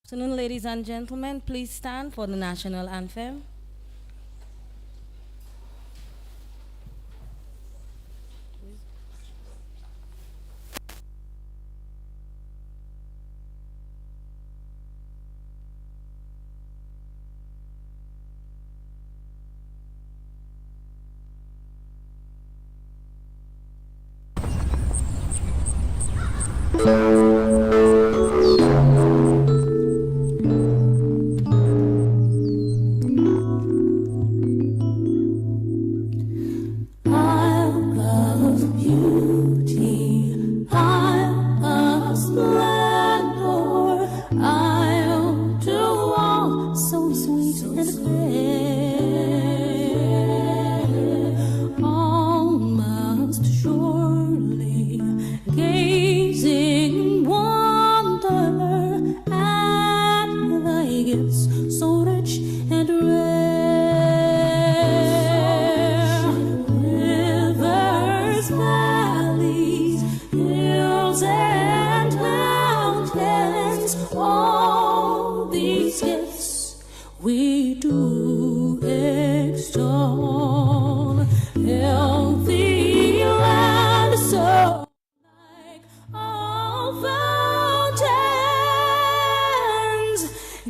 Afternoon, ladies and gentlemen. Please stand for the national anthem. Isle of beauty, isle of splendor, isle to all so sweet and fair. All must surely gazing in wonder at thy gifts so rich and rare. Rivers, valleys, hills, and mountains, all these gifts we do extol. Healthy land, so like all fountains,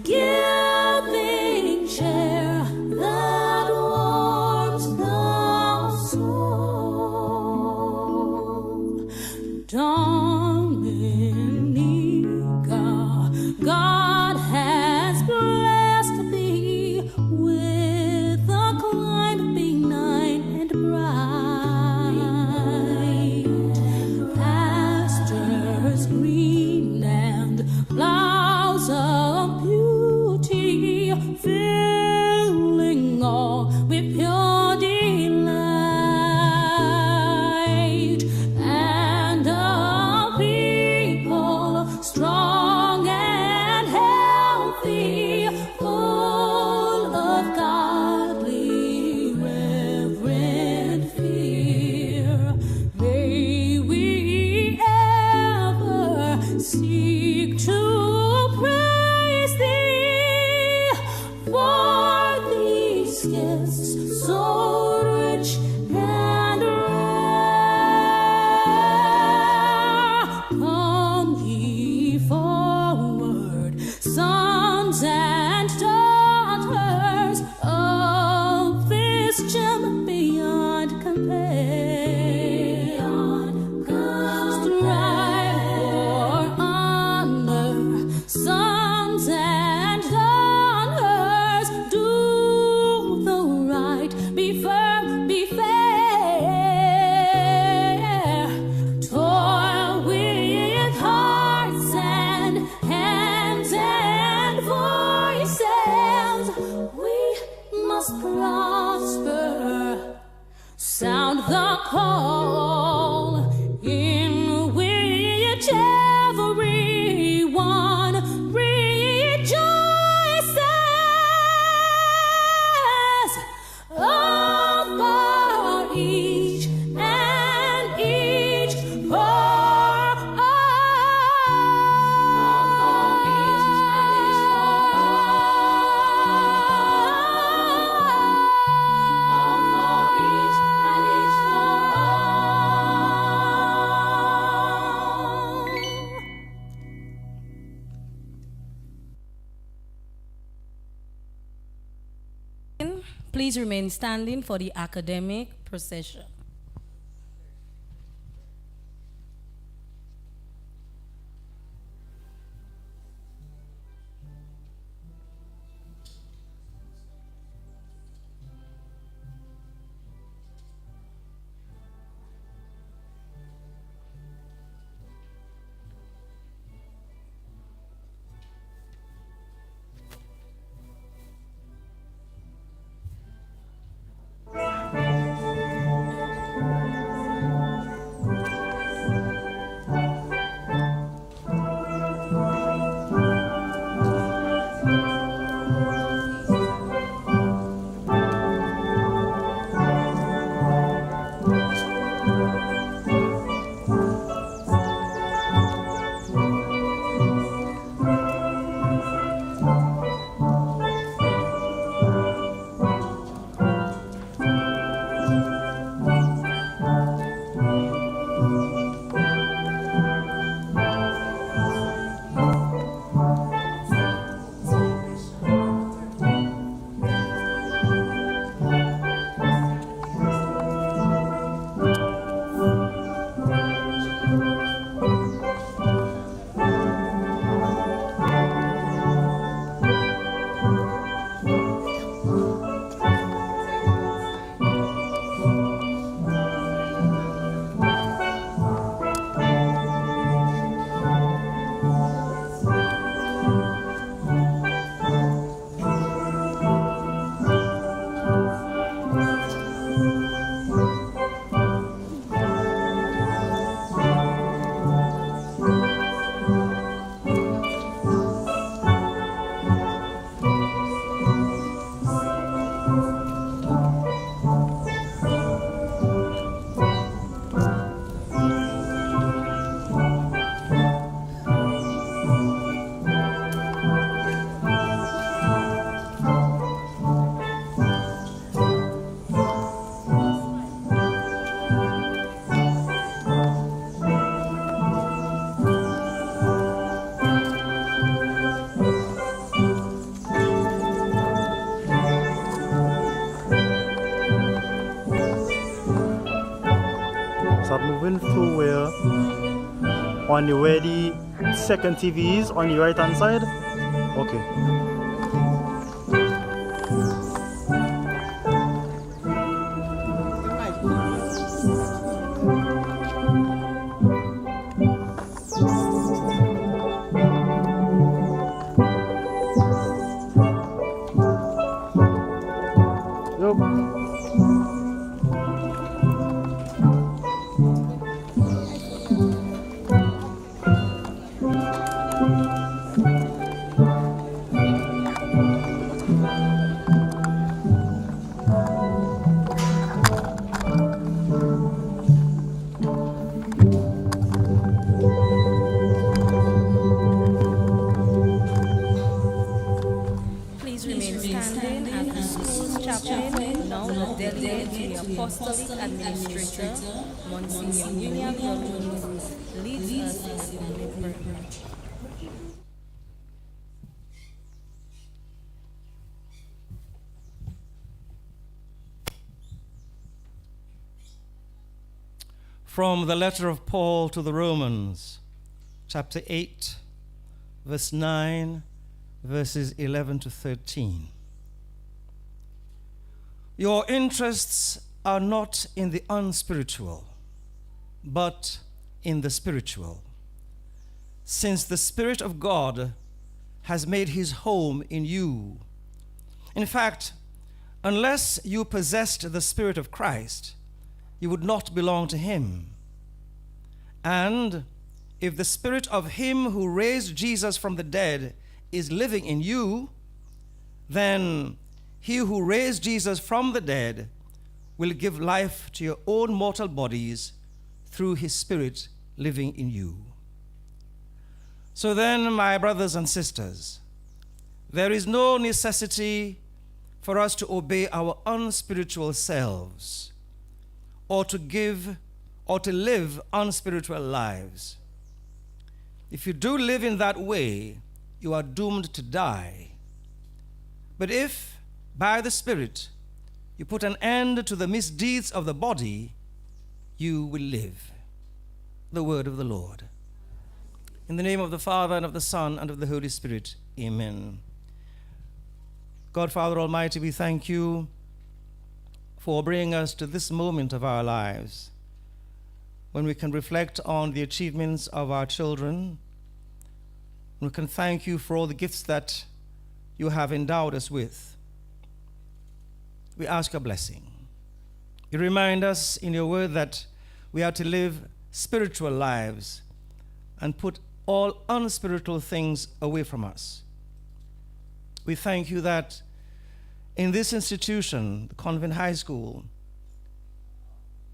giving share that warms the soul. Dominica, God has blessed thee with a climate benign and bright, pastures green and flowers of beauty, filling all with pure delight, and a people strong and healthy, full of godly reverent fear. May we ever seek to praise thee for these gifts so rich and rare. Come ye forward, sons and daughters of this gem beyond compare. Strive for honor, sons and daughters. Do the right, be firm, be fair. Toil with hearts and hands and voices. We must prosper. Sound the call in which everyone rejoices. All for each and each for Please remain standing for the academic procession. On your ready, second TV is on your right hand side. Okay. Please remain standing as the school's chaplain, now the delegate to the apostolic administrator, Monsignor William Young, leads us in the opening prayer. From the letter of Paul to the Romans, chapter 8, verse 9, verses 11 to 13. Your interests are not in the unspiritual, but in the spiritual, since the Spirit of God has made his home in you. In fact, unless you possessed the Spirit of Christ, you would not belong to him. And if the Spirit of him who raised Jesus from the dead is living in you, then he who raised Jesus from the dead will give life to your own mortal bodies through his Spirit living in you. So then, my brothers and sisters, there is no necessity for us to obey our unspiritual selves, or to live unspiritual lives. If you do live in that way, you are doomed to die. But if, by the Spirit, you put an end to the misdeeds of the body, you will live. The word of the Lord. In the name of the Father, and of the Son, and of the Holy Spirit, amen. God, Father Almighty, we thank you for bringing us to this moment of our lives when we can reflect on the achievements of our children. We can thank you for all the gifts that you have endowed us with. We ask your blessing. You remind us in your word that we are to live spiritual lives and put all unspiritual things away from us. We thank you that in this institution, the Convent High School,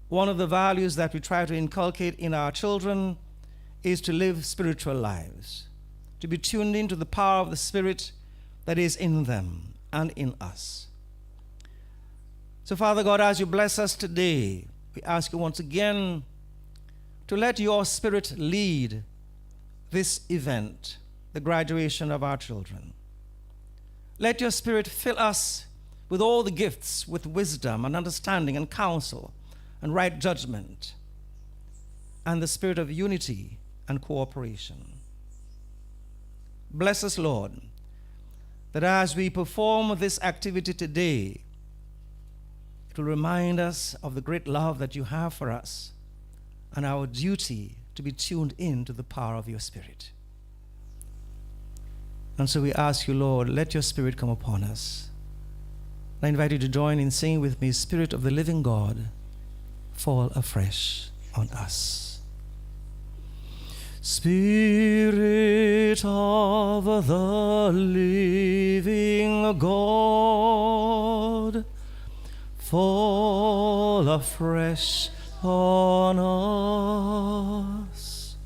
one of the values that we try to inculcate in our children is to live spiritual lives, to be tuned into the power of the Spirit that is in them and in us. So, Father God, as you bless us today, we ask you once again to let your Spirit lead this event, the graduation of our children. Let your Spirit fill us with all the gifts, with wisdom and understanding and counsel and right judgment, and the spirit of unity and cooperation. Bless us, Lord, that as we perform this activity today, it will remind us of the great love that you have for us and our duty to be tuned in to the power of your Spirit. And so we ask you, Lord, let your Spirit come upon us. I invite you to join in singing with me, Spirit of the living God, fall afresh on us. Spirit of the living God, fall afresh on us.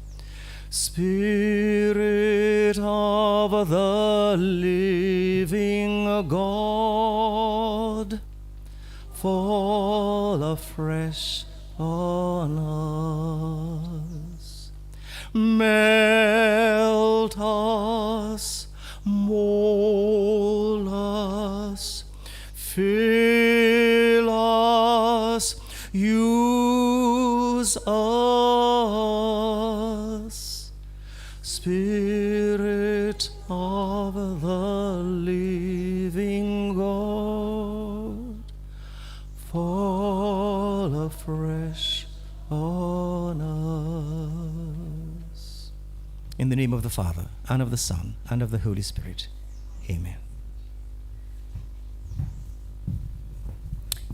Spirit of the living God, fall afresh on us. Melt us, mold us, fill us, use us. Spirit of the living God, fall afresh on us. In the name of the Father, and of the Son, and of the Holy Spirit. Amen.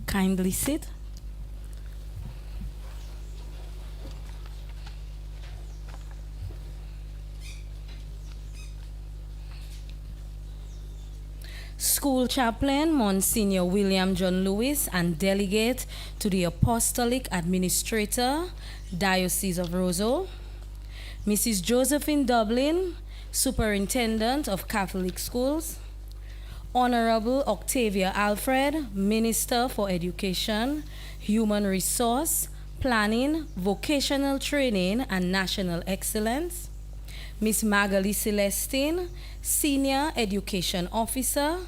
Kindly sit. School Chaplain Monsignor William John Lewis and Delegate to the Apostolic Administrator, Diocese of Roseau, Mrs. Josephine Dublin, Superintendent of Catholic Schools, Honorable Octavia Alfred, Minister for Education, Human Resource, Planning, Vocational Training, and National Excellence, Ms. Magali Celestine, Senior Education Officer,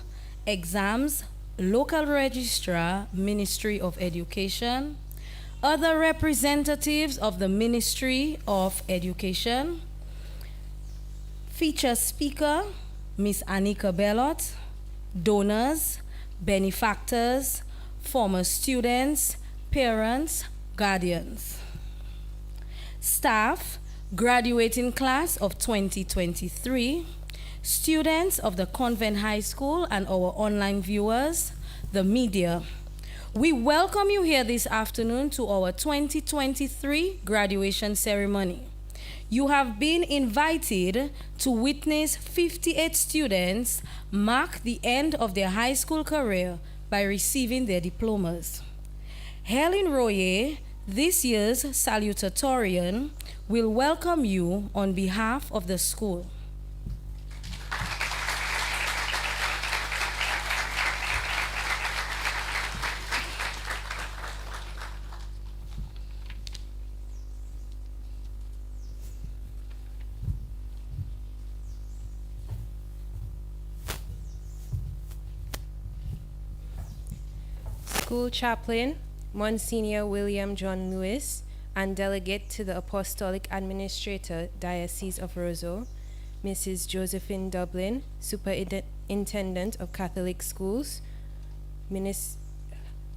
Exams, Local Registrar, Ministry of Education, other representatives of the Ministry of Education, feature speaker, Ms. Anika Bellot, donors, benefactors, former students, parents, guardians, staff, graduating class of 2023, students of the Convent High School and our online viewers, the media. We welcome you here this afternoon to our 2023 graduation ceremony. You have been invited to witness 58 students mark the end of their high school career by receiving their diplomas. Helen Royer, this year's salutatorian, will welcome you on behalf of the school. School Chaplain, Monsignor William John Lewis, and Delegate to the Apostolic Administrator, Diocese of Roseau, Mrs. Josephine Dublin, Superintendent of Catholic Schools,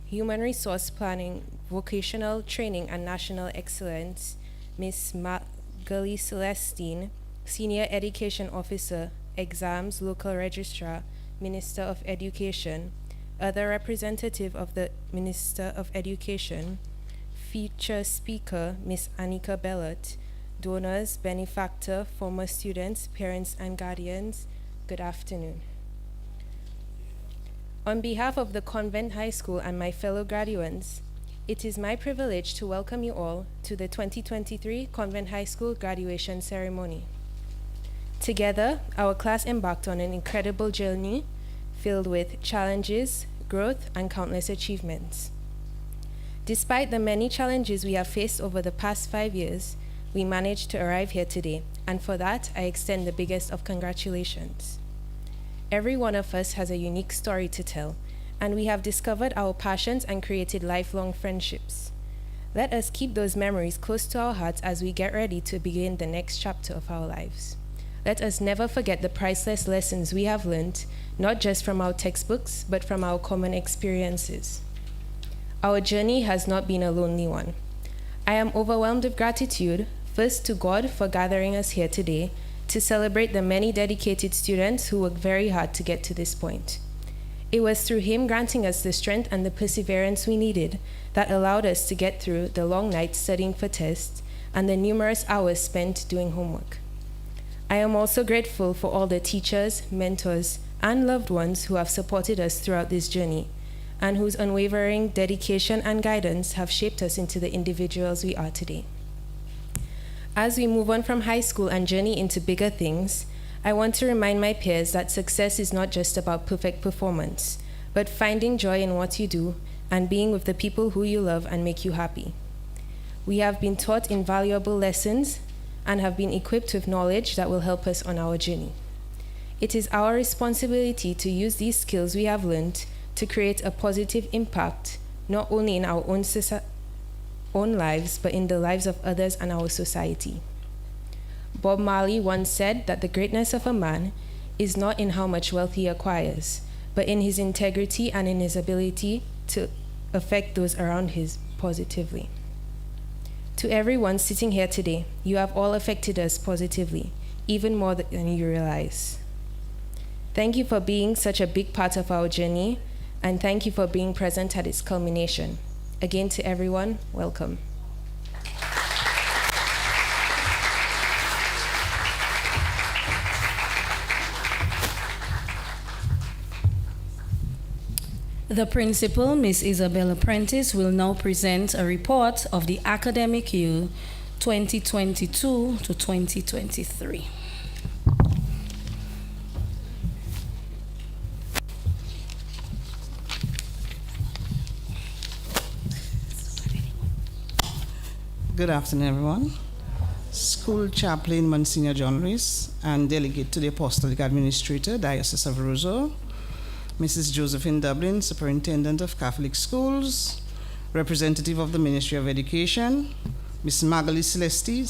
Human Resource Planning, Vocational Training, and National Excellence, Ms. Magali Celestine, Senior Education Officer, Exams, Local Registrar, Minister of Education, other representative of the Minister of Education, feature speaker, Ms. Anika Bellot, donors, benefactor, former students, parents, and guardians, good afternoon. On behalf of the Convent High School and my fellow graduates, it is my privilege to welcome you all to the 2023 Convent High School graduation ceremony. Together, our class embarked on an incredible journey filled with challenges, growth, and countless achievements. Despite the many challenges we have faced over the past 5 years, we managed to arrive here today, and for that, I extend the biggest of congratulations. Every one of us has a unique story to tell, and we have discovered our passions and created lifelong friendships. Let us keep those memories close to our hearts as we get ready to begin the next chapter of our lives. Let us never forget the priceless lessons we have learned, not just from our textbooks, but from our common experiences. Our journey has not been a lonely one. I am overwhelmed with gratitude, first to God for gathering us here today to celebrate the many dedicated students who worked very hard to get to this point. It was through Him granting us the strength and the perseverance we needed that allowed us to get through the long nights studying for tests and the numerous hours spent doing homework. I am also grateful for all the teachers, mentors, and loved ones who have supported us throughout this journey, and whose unwavering dedication and guidance have shaped us into the individuals we are today. As we move on from high school and journey into bigger things, I want to remind my peers that success is not just about perfect performance, but finding joy in what you do and being with the people who you love and make you happy. We have been taught invaluable lessons and have been equipped with knowledge that will help us on our journey. It is our responsibility to use these skills we have learned to create a positive impact, not only in our own lives, but in the lives of others and our society. Bob Marley once said that the greatness of a man is not in how much wealth he acquires, but in his integrity and in his ability to affect those around him positively. To everyone sitting here today, you have all affected us positively, even more than you realize. Thank you for being such a big part of our journey, and thank you for being present at its culmination. Again, to everyone, welcome. The principal, Ms. Isabella Prentice, will now present a report of the academic year 2022 to 2023. Good afternoon, everyone. School Chaplain Monsignor John Rees and Delegate to the Apostolic Administrator, Diocese of Roseau, Mrs. Josephine Dublin, Superintendent of Catholic Schools, Representative of the Ministry of Education, Ms. Magali Celestine,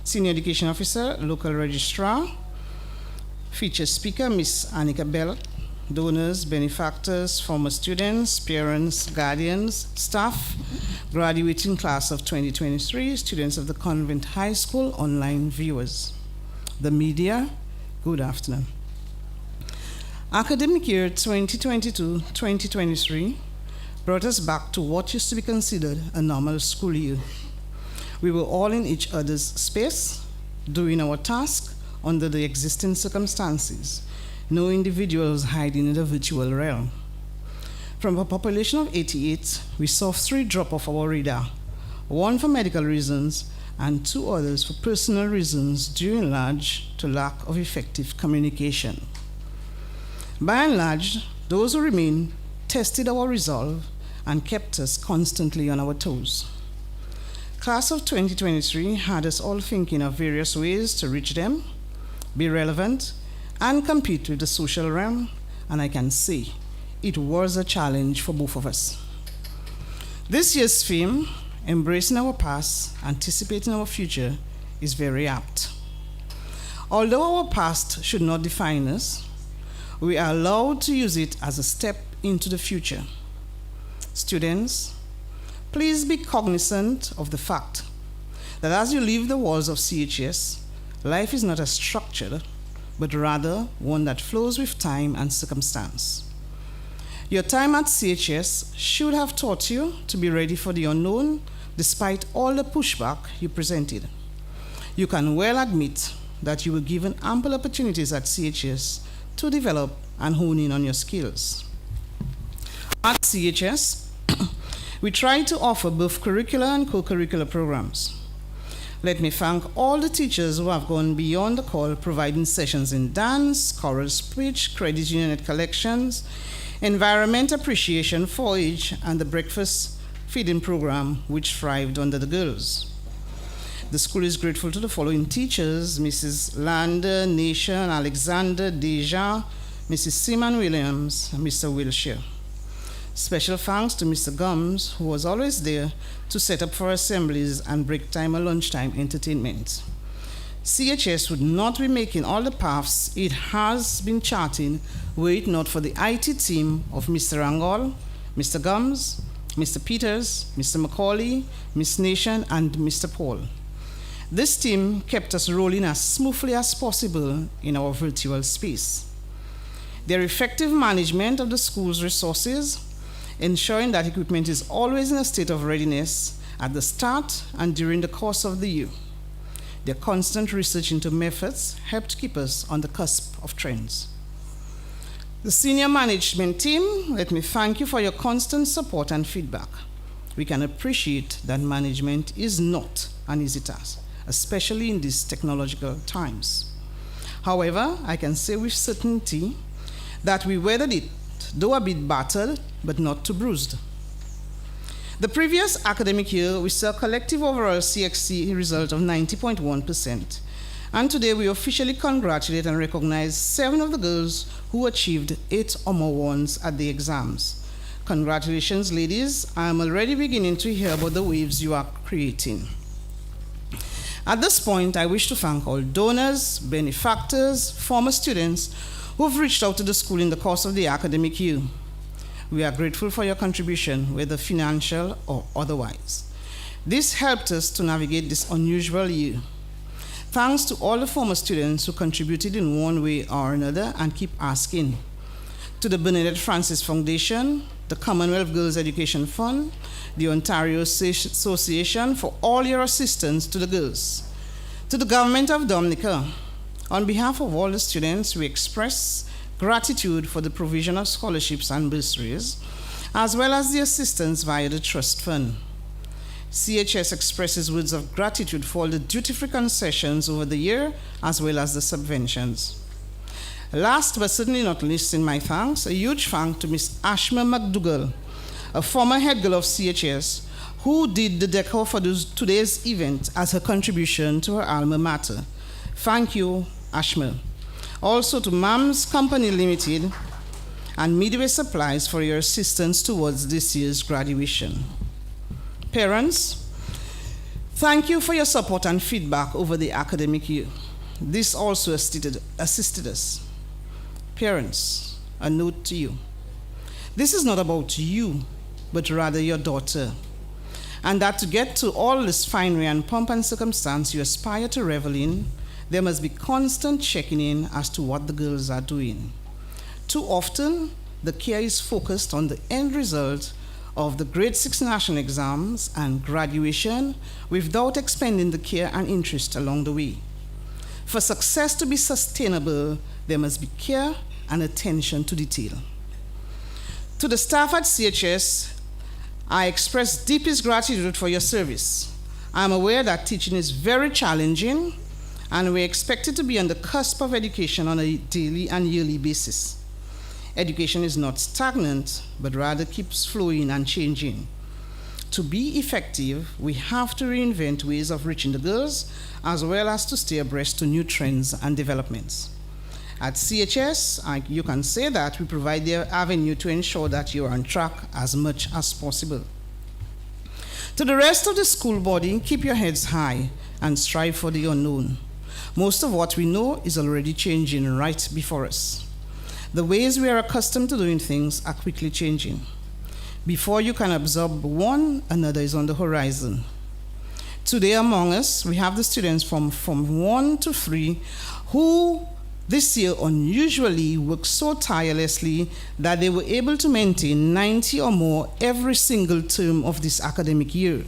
Senior Education Officer, Local Registrar, featured speaker, Ms. Annika Bell, donors, benefactors, former students, parents, guardians, staff, graduating class of 2023, students of the Convent High School, online viewers. The media, good afternoon. Academic year 2022-2023 brought us back to what used to be considered a normal school year. We were all in each other's space, doing our task under the existing circumstances. No individuals hiding in the virtual realm. From a population of 88, we saw 3 drop off our radar, 1 for medical reasons and 2 others for personal reasons, due in large to lack of effective communication. By and large, those who remained tested our resolve and kept us constantly on our toes. Class of 2023 had us all thinking of various ways to reach them, be relevant, and compete with the social realm, and I can say it was a challenge for both of us. This year's theme, Embracing Our Past, Anticipating Our Future, is very apt. Although our past should not define us, we are allowed to use it as a step into the future. Students, please be cognizant of the fact that as you leave the walls of CHS, life is not as structured, but rather one that flows with time and circumstance. Your time at CHS should have taught you to be ready for the unknown, despite all the pushback you presented. You can well admit that you were given ample opportunities at CHS to develop and hone in on your skills. At CHS, we try to offer both curricular and co-curricular programs. Let me thank all the teachers who have gone beyond the call, providing sessions in dance, choral speech, credit unit collections, environment appreciation, forage, and the breakfast feeding program, which thrived under the girls. The school is grateful to the following teachers: Mrs. Lander, Nation, Alexander, Deja, Mrs. Seaman Williams, and Mr. Wilshire. Special thanks to Mr. Gums, who was always there to set up for assemblies and break time or lunchtime entertainment. CHS would not be making all the paths it has been charting were it not for the IT team of Mr. Angol, Mr. Gums, Mr. Peters, Mr. Macaulay, Miss Nation, and Mr. Paul. This team kept us rolling as smoothly as possible in our virtual space. Their effective management of the school's resources, ensuring that equipment is always in a state of readiness at the start and during the course of the year. Their constant research into methods helped keep us on the cusp of trends. The senior management team, let me thank you for your constant support and feedback. We can appreciate that management is not an easy task, especially in these technological times. However, I can say with certainty that we weathered it, though a bit battered, but not too bruised. The previous academic year, we saw a collective overall CXC result of 90.1%. And today we officially congratulate and recognize 7 of the girls who achieved 8 or more ones at the exams. Congratulations, ladies. I am already beginning to hear about the waves you are creating. At this point, I wish to thank all donors, benefactors, former students who have reached out to the school in the course of the academic year. We are grateful for your contribution, whether financial or otherwise. This helped us to navigate this unusual year. Thanks to all the former students who contributed in one way or another and keep asking. To the Bernadette Francis Foundation, the Commonwealth Girls Education Fund, the Ontario Association for all your assistance to the girls. To the government of Dominica, on behalf of all the students, we express gratitude for the provision of scholarships and bursaries, as well as the assistance via the trust fund. CHS expresses words of gratitude for all the duty-free concessions over the year, as well as the subventions. Last but certainly not least in my thanks, a huge thank to Ms. Ashma McDougall, a former head girl of CHS, who did the decor for today's event as her contribution to her alma mater. Thank you, Ashma. Also to MAMS Company Limited and Midway Supplies for your assistance towards this year's graduation. Parents, thank you for your support and feedback over the academic year. This also assisted us. Parents, a note to you. This is not about you, but rather your daughter. And that to get to all this finery and pomp and circumstance you aspire to revel in, there must be constant checking in as to what the girls are doing. Too often, the care is focused on the end result of the grade 6 national exams and graduation without expending the care and interest along the way. For success to be sustainable, there must be care and attention to detail. To the staff at CHS, I express deepest gratitude for your service. I am aware that teaching is very challenging, and we're expected to be on the cusp of education on a daily and yearly basis. Education is not stagnant, but rather keeps flowing and changing. To be effective, we have to reinvent ways of reaching the girls, as well as to stay abreast to new trends and developments. At CHS, you can say that we provide the avenue to ensure that you are on track as much as possible. To the rest of the school body, keep your heads high and strive for the unknown. Most of what we know is already changing right before us. The ways we are accustomed to doing things are quickly changing. Before you can absorb one, another is on the horizon. Today among us, we have the students from Form 1 to 3 who this year unusually worked so tirelessly that they were able to maintain 90 or more every single term of this academic year.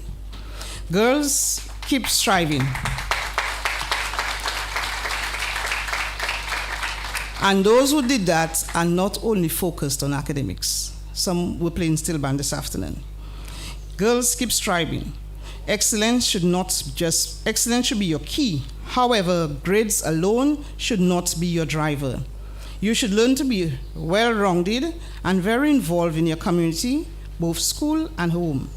Girls, keep striving. And those who did that are not only focused on academics. Some were playing steel band this afternoon. Girls, keep striving. Excellence should be your key. However, grades alone should not be your driver. You should learn to be well-rounded and very involved in your community, both school and home.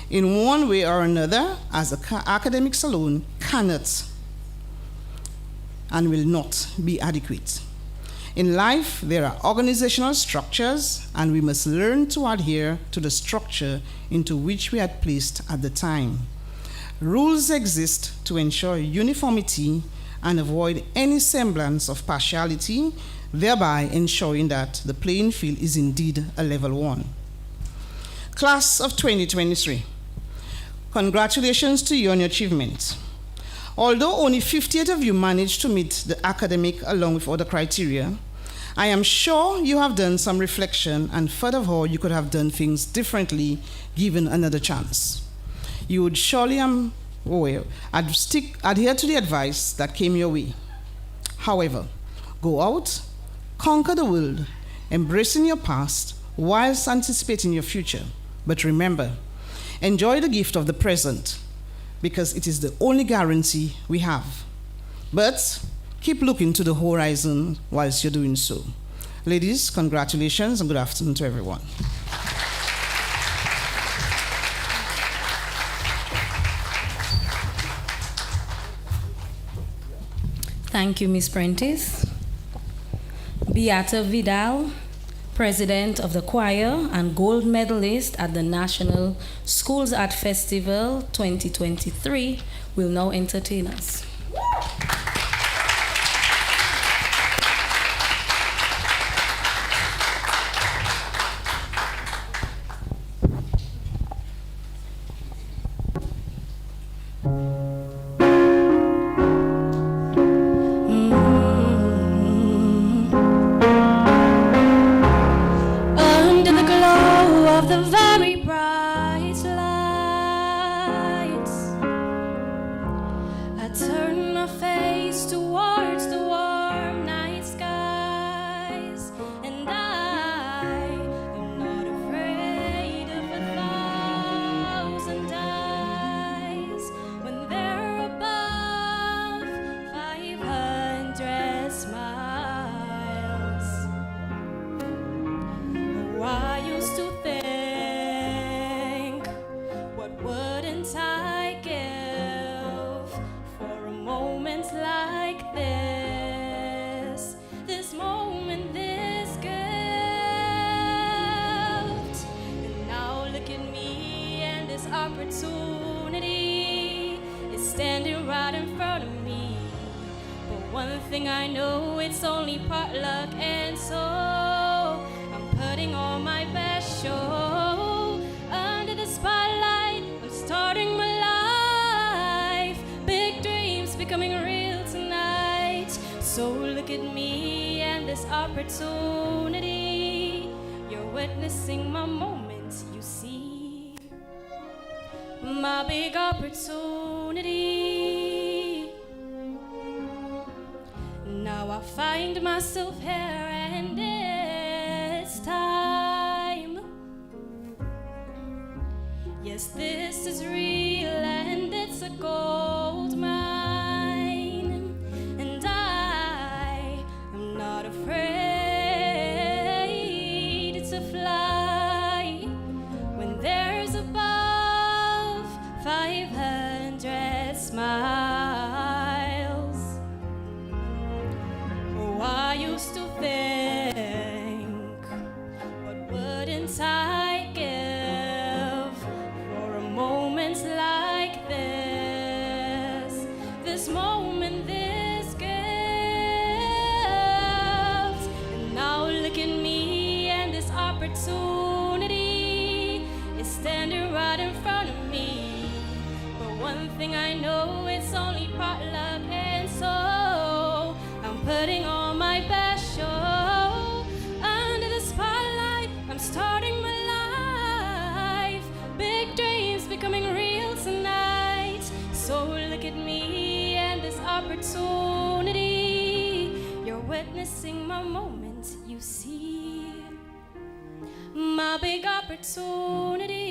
In one way or another, as academics alone cannot and will not be adequate. In life, there are organizational structures, and we must learn to adhere to the structure into which we had placed at the time. Rules exist to ensure uniformity and avoid any semblance of partiality, thereby ensuring that the playing field is indeed a level one. Class of 2023, congratulations to you on your achievement. Although only 58 of you managed to meet the academic along with other criteria, I am sure you have done some reflection, and furthermore, you could have done things differently given another chance. You would surely adhere to the advice that came your way. However, go out, conquer the world, embracing your past whilst anticipating your future. But remember, enjoy the gift of the present, because it is the only guarantee we have. But keep looking to the horizon whilst you're doing so. Ladies, congratulations and good afternoon to everyone. Thank you, Ms. Prentice. Beata Vidal, President of the Choir and gold medalist at the National Schools Art Festival 2023, will now entertain us. Opportunity is standing right in front of me, but one thing I know, it's only part luck, and so I'm putting on my best show. Under the spotlight, I'm starting my life, big dreams becoming real tonight. So look at me and this opportunity, you're witnessing my moment, you see. My big opportunity. Now I find myself here, and it's time. Yes, this is real, and it's a gold mine, and I am not afraid to fly when there's a 500 smiles. Oh, I used to think, what wouldn't I give for a moment like this? This moment, this gift. And now look at me, and this opportunity is standing right in front of me. One thing I know, it's only part luck, and so I'm putting on my best show. Under the spotlight, I'm starting my life, big dreams becoming real tonight. So look at me and this opportunity, you're witnessing my moment, you see. My big opportunity,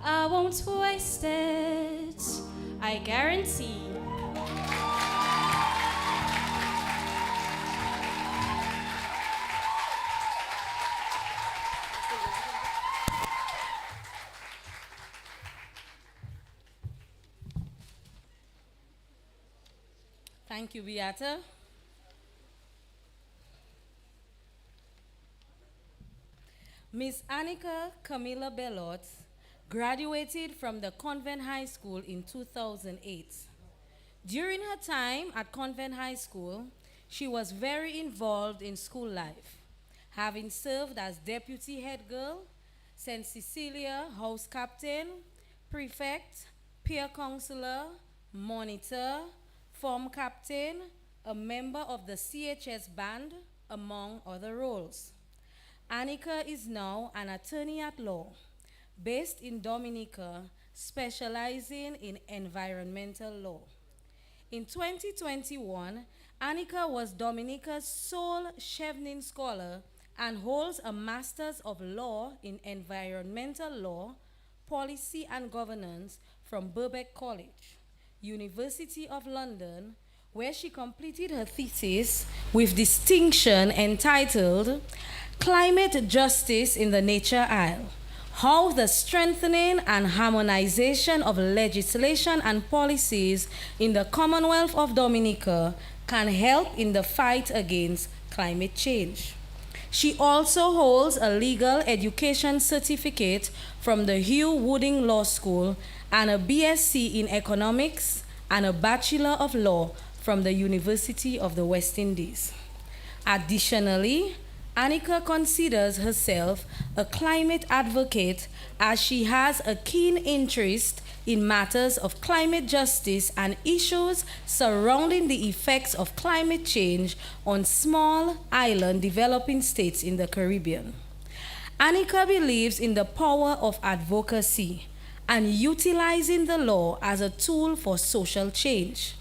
I won't waste it, I guarantee. Thank you, Beata. Miss Annika Camilla Bellot graduated from the Convent High School in 2008. During her time at Convent High School, she was very involved in school life, having served as deputy head girl, St. Cecilia house captain, prefect, peer counselor, monitor, form captain, a member of the CHS band, among other roles. Annika is now an attorney at law, based in Dominica, specializing in environmental law. In 2021, Annika was Dominica's sole Chevening Scholar and holds a Master's of Law in Environmental Law, Policy and Governance from Birkbeck College, University of London, where she completed her thesis with distinction entitled Climate Justice in the Nature Isle: How the Strengthening and Harmonization of Legislation and Policies in the Commonwealth of Dominica Can Help in the Fight Against Climate Change. She also holds a legal education certificate from the Hugh Wooding Law School and a BSc in economics and a Bachelor of Law from the University of the West Indies. Additionally, Annika considers herself a climate advocate as she has a keen interest in matters of climate justice and issues surrounding the effects of climate change on small island developing states in the Caribbean. Annika believes in the power of advocacy and utilizing the law as a tool for social change.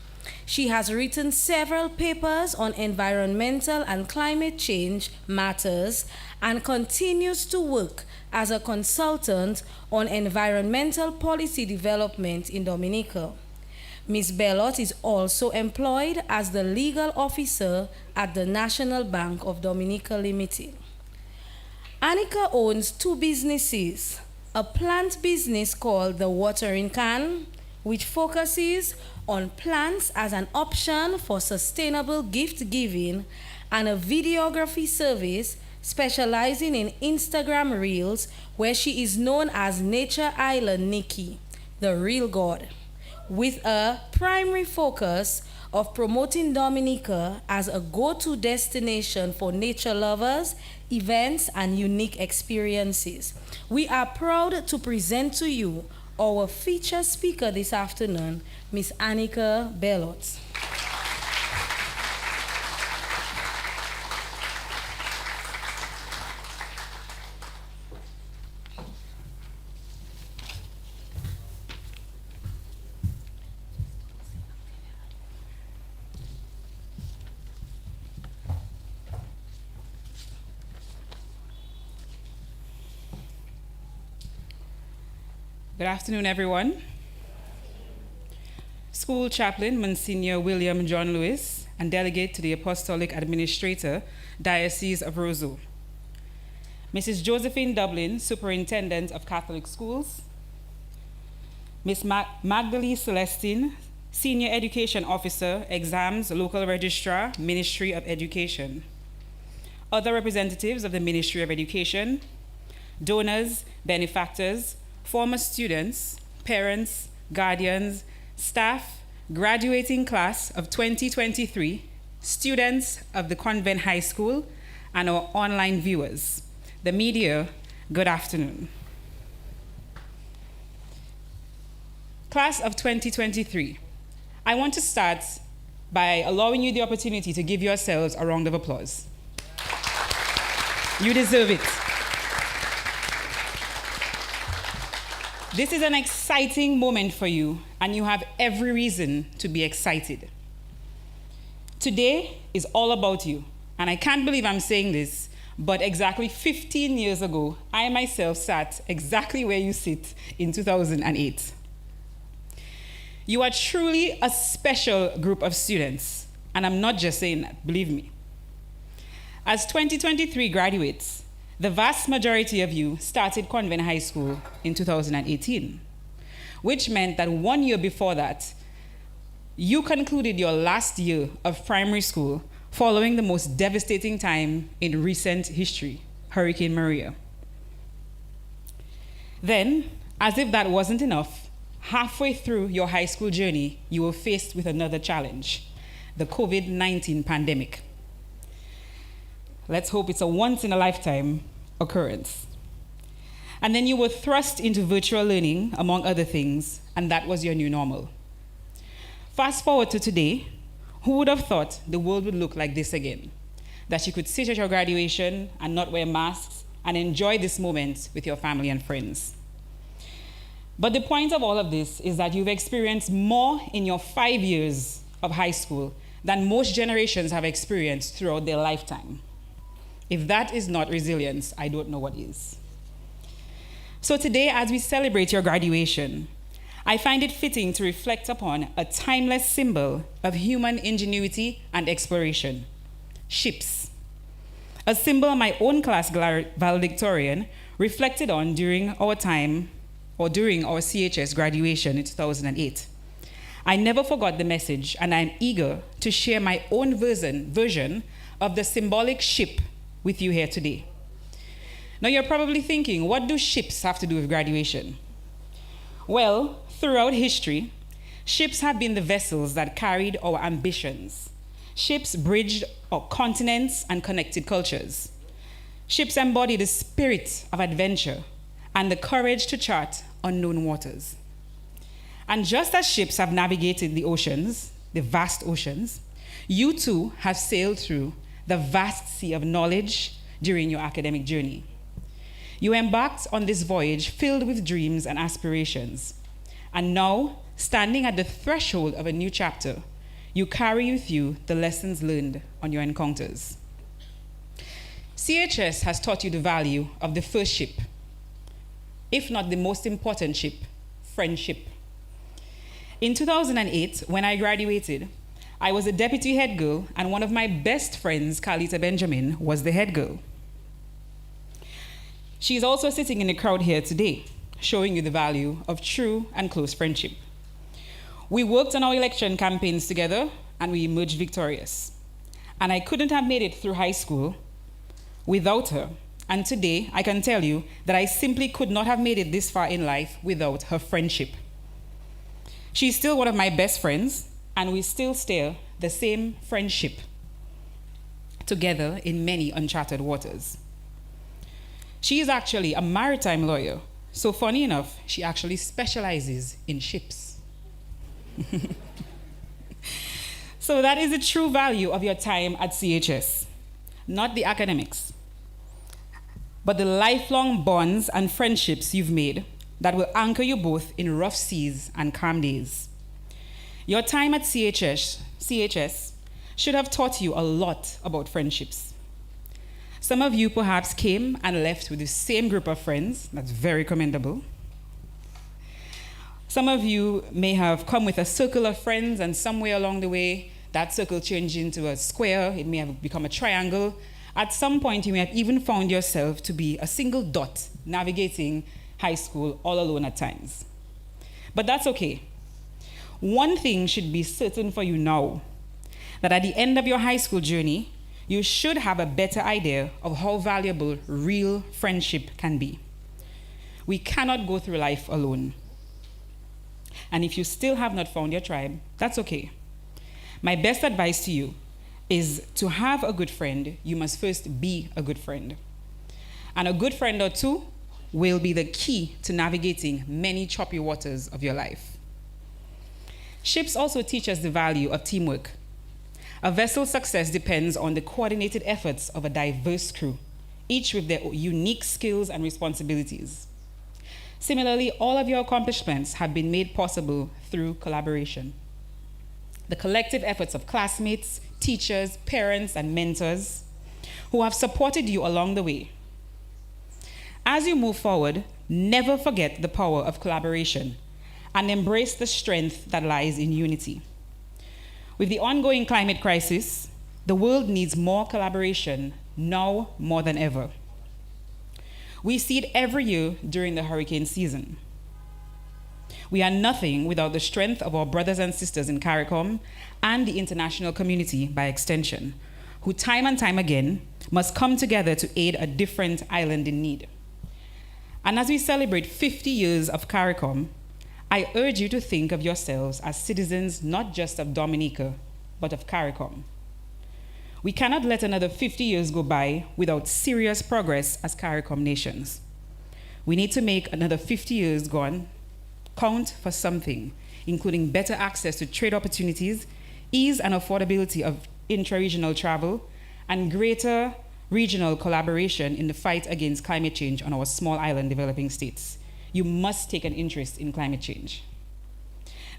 She has written several papers on environmental and climate change matters and continues to work as a consultant on environmental policy development in Dominica. Ms. Bellot is also employed as the legal officer at the National Bank of Dominica Limited. Annika owns two businesses, a plant business called The Watering Can, which focuses on plants as an option for sustainable gift giving, and a videography service specializing in Instagram Reels, where she is known as Nature Island Nikki, the real god, with a primary focus of promoting Dominica as a go-to destination for nature lovers, events, and unique experiences. We are proud to present to you our featured speaker this afternoon, Ms. Annika Bellot. Good afternoon, everyone. School Chaplain, Monsignor William John Lewis, and Delegate to the Apostolic Administrator, Diocese of Roseau. Mrs. Josephine Dublin, Superintendent of Catholic Schools. Ms. Magdalene Celestine, Senior Education Officer, Exams, Local Registrar, Ministry of Education. Other representatives of the Ministry of Education, donors, benefactors, former students, parents, guardians, staff, graduating class of 2023, students of the Convent High School, and our online viewers. The media, good afternoon. Class of 2023, I want to start by allowing you the opportunity to give yourselves a round of applause. You deserve it. This is an exciting moment for you, and you have every reason to be excited. Today is all about you, and I can't believe I'm saying this, but exactly 15 years ago, I myself sat exactly where you sit in 2008. You are truly a special group of students, and I'm not just saying that, believe me. As 2023 graduates, the vast majority of you started Convent High School in 2018, which meant that 1 year before that, you concluded your last year of primary school following the most devastating time in recent history, Hurricane Maria. Then, as if that wasn't enough, halfway through your high school journey, you were faced with another challenge, the COVID-19 pandemic. Let's hope it's a once-in-a-lifetime occurrence. And then you were thrust into virtual learning, among other things, and that was your new normal. Fast forward to today, who would have thought the world would look like this again? That you could sit at your graduation and not wear masks and enjoy this moment with your family and friends. But the point of all of this is that you've experienced more in your 5 years of high school than most generations have experienced throughout their lifetime. If that is not resilience, I don't know what is. So today, as we celebrate your graduation, I find it fitting to reflect upon a timeless symbol of human ingenuity and exploration, ships. A symbol my own class valedictorian reflected on during our CHS graduation in 2008. I never forgot the message, and I'm eager to share my own version of the symbolic ship with you here today. Now you're probably thinking, what do ships have to do with graduation? Well, throughout history, ships have been the vessels that carried our ambitions. Ships bridged our continents and connected cultures. Ships embody the spirit of adventure and the courage to chart unknown waters. And just as ships have navigated the oceans, the vast oceans, you too have sailed through the vast sea of knowledge during your academic journey. You embarked on this voyage filled with dreams and aspirations. And now, standing at the threshold of a new chapter, you carry with you the lessons learned on your encounters. CHS has taught you the value of the first ship, if not the most important ship, friendship. In 2008, when I graduated, I was a deputy head girl, and one of my best friends, Carlita Benjamin, was the head girl. She's also sitting in the crowd here today, showing you the value of true and close friendship. We worked on our election campaigns together, and we emerged victorious. And I couldn't have made it through high school without her. And today, I can tell you that I simply could not have made it this far in life without her friendship. She's still one of my best friends, and we still share the same friendship together in many uncharted waters. She is actually a maritime lawyer, so funny enough, she actually specializes in ships. So that is the true value of your time at CHS, not the academics, but the lifelong bonds and friendships you've made that will anchor you both in rough seas and calm days. Your time at CHS should have taught you a lot about friendships. Some of you perhaps came and left with the same group of friends. That's very commendable. Some of you may have come with a circle of friends, and somewhere along the way, that circle changed into a square. It may have become a triangle. At some point, you may have even found yourself to be a single dot navigating high school all alone at times. But that's okay. One thing should be certain for you now, that at the end of your high school journey, you should have a better idea of how valuable real friendship can be. We cannot go through life alone. And if you still have not found your tribe, that's okay. My best advice to you is to have a good friend, you must first be a good friend. And a good friend or two will be the key to navigating many choppy waters of your life. Ships also teach us the value of teamwork. A vessel's success depends on the coordinated efforts of a diverse crew, each with their unique skills and responsibilities. Similarly, all of your accomplishments have been made possible through collaboration. The collective efforts of classmates, teachers, parents, and mentors who have supported you along the way. As you move forward, never forget the power of collaboration and embrace the strength that lies in unity. With the ongoing climate crisis, the world needs more collaboration now more than ever. We see it every year during the hurricane season. We are nothing without the strength of our brothers and sisters in CARICOM and the international community by extension, who time and time again must come together to aid a different island in need. And as we celebrate 50 years of CARICOM, I urge you to think of yourselves as citizens not just of Dominica, but of CARICOM. We cannot let another 50 years go by without serious progress as CARICOM nations. We need to make another 50 years gone count for something, including better access to trade opportunities, ease and affordability of intra-regional travel, and greater regional collaboration in the fight against climate change on our small island developing states. You must take an interest in climate change.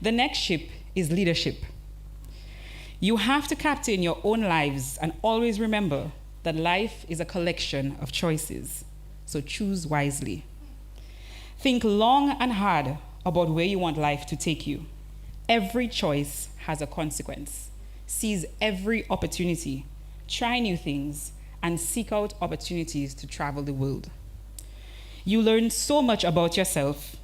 The next ship is leadership. You have to captain your own lives and always remember that life is a collection of choices, so choose wisely. Think long and hard about where you want life to take you. Every choice has a consequence. Seize every opportunity, try new things, and seek out opportunities to travel the world. You learn so much about yourself,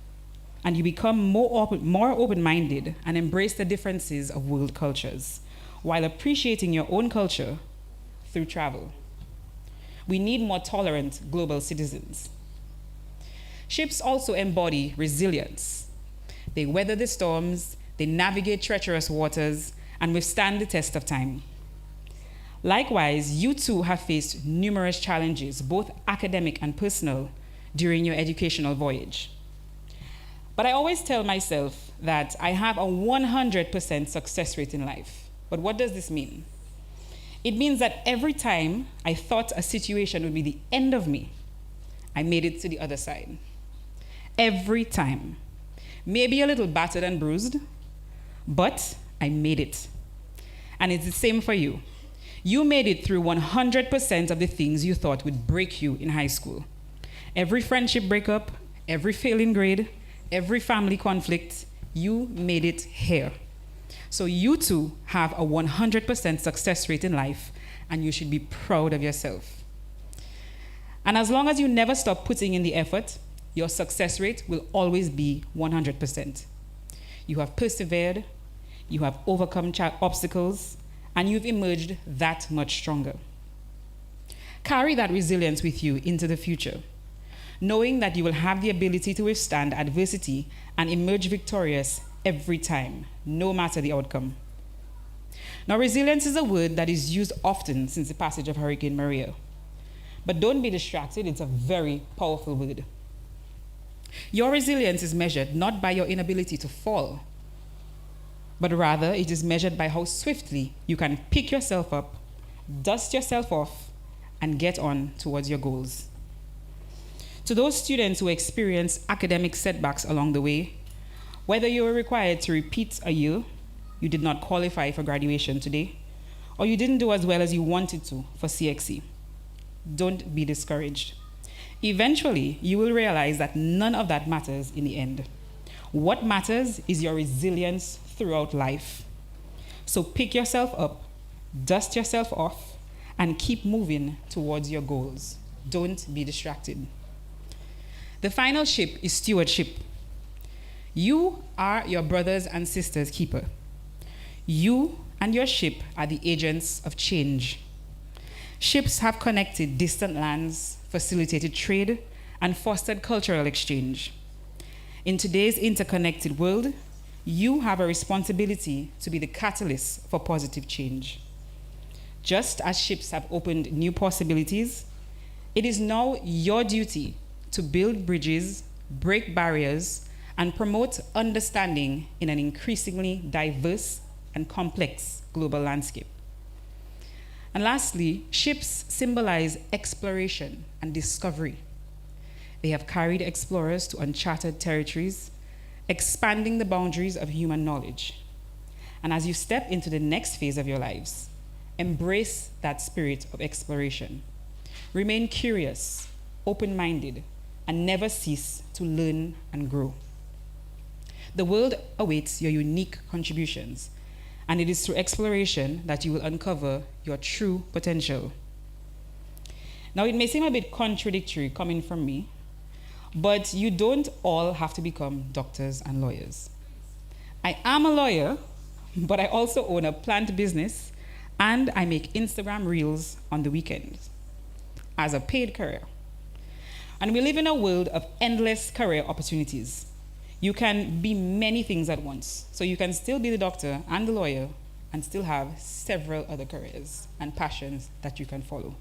and you become more open-minded and embrace the differences of world cultures, while appreciating your own culture through travel. We need more tolerant global citizens. Ships also embody resilience. They weather the storms, they navigate treacherous waters, and withstand the test of time. Likewise, you too have faced numerous challenges, both academic and personal, during your educational voyage. But I always tell myself that I have a 100% success rate in life. But what does this mean? It means that every time I thought a situation would be the end of me, I made it to the other side. Every time. Maybe a little battered and bruised, but I made it. And it's the same for you. You made it through 100% of the things you thought would break you in high school. Every friendship breakup, every failing grade, every family conflict, you made it here. So you too have a 100% success rate in life, and you should be proud of yourself. And as long as you never stop putting in the effort, your success rate will always be 100%. You have persevered, you have overcome obstacles, and you've emerged that much stronger. Carry that resilience with you into the future, knowing that you will have the ability to withstand adversity and emerge victorious every time, no matter the outcome. Now, resilience is a word that is used often since the passage of Hurricane Maria. But don't be distracted, it's a very powerful word. Your resilience is measured not by your inability to fall, but rather it is measured by how swiftly you can pick yourself up, dust yourself off, and get on towards your goals. To those students who experience academic setbacks along the way, whether you were required to repeat a year, you did not qualify for graduation today, or you didn't do as well as you wanted to for CXC, don't be discouraged. Eventually, you will realize that none of that matters in the end. What matters is your resilience throughout life. So pick yourself up, dust yourself off, and keep moving towards your goals. Don't be distracted. The final ship is stewardship. You are your brothers and sisters' keeper. You and your ship are the agents of change. Ships have connected distant lands, facilitated trade, and fostered cultural exchange. In today's interconnected world, you have a responsibility to be the catalyst for positive change. Just as ships have opened new possibilities, it is now your duty to build bridges, break barriers, and promote understanding in an increasingly diverse and complex global landscape. And lastly, ships symbolize exploration and discovery. They have carried explorers to uncharted territories, expanding the boundaries of human knowledge. And as you step into the next phase of your lives, embrace that spirit of exploration. Remain curious, open-minded, and never cease to learn and grow. The world awaits your unique contributions, and it is through exploration that you will uncover your true potential. Now, it may seem a bit contradictory coming from me, but you don't all have to become doctors and lawyers. I am a lawyer, but I also own a plant business, and I make Instagram reels on the weekends as a paid career. And we live in a world of endless career opportunities. You can be many things at once. So you can still be the doctor and the lawyer and still have several other careers and passions that you can follow.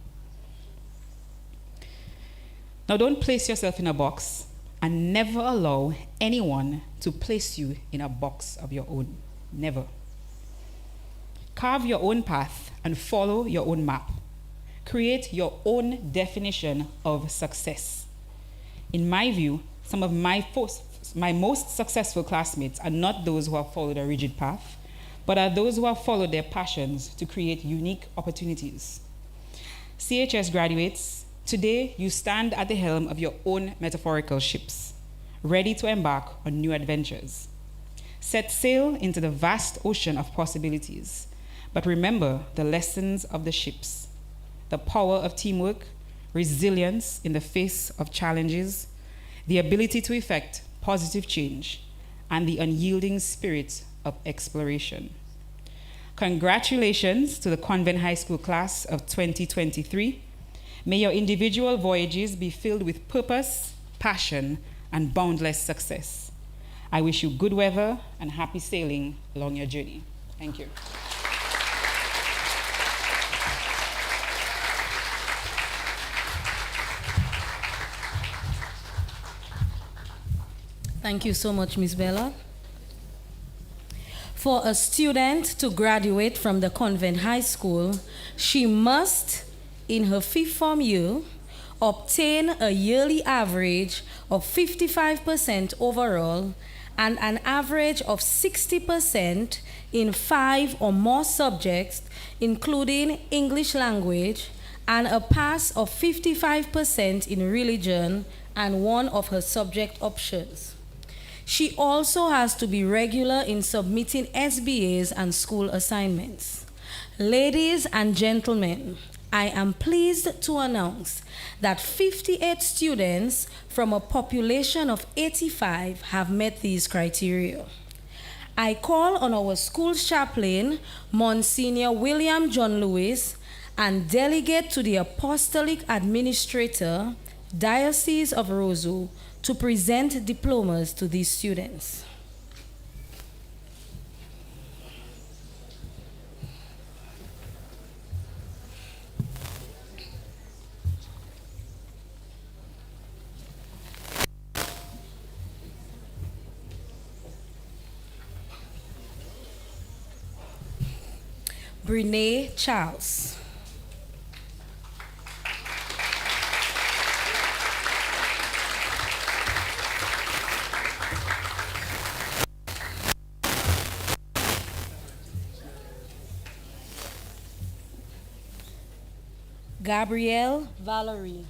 Now, don't place yourself in a box, and never allow anyone to place you in a box of your own. Never. Carve your own path and follow your own map. Create your own definition of success. In my view, some of my most successful classmates are not those who have followed a rigid path, but are those who have followed their passions to create unique opportunities. CHS graduates, today you stand at the helm of your own metaphorical ships, ready to embark on new adventures. Set sail into the vast ocean of possibilities, but remember the lessons of the ships, the power of teamwork, resilience in the face of challenges, the ability to effect positive change, and the unyielding spirit of exploration. Congratulations to the Convent High School class of 2023. May your individual voyages be filled with purpose, passion, and boundless success. I wish you good weather and happy sailing along your journey. Thank you. Thank you so much, Ms. Bella. For a student to graduate from the Convent High School, she must, in her fifth form year, obtain a yearly average of 55% overall and an average of 60% in 5 or more subjects, including English language, and a pass of 55% in religion and one of her subject options. She also has to be regular in submitting SBAs and school assignments. Ladies and gentlemen, I am pleased to announce that 58 students from a population of 85 have met these criteria. I call on our school's chaplain, Monsignor William John Lewis, and delegate to the Apostolic Administrator, Diocese of Roseau, to present diplomas to these students. Brene Charles. Gabrielle Valerie.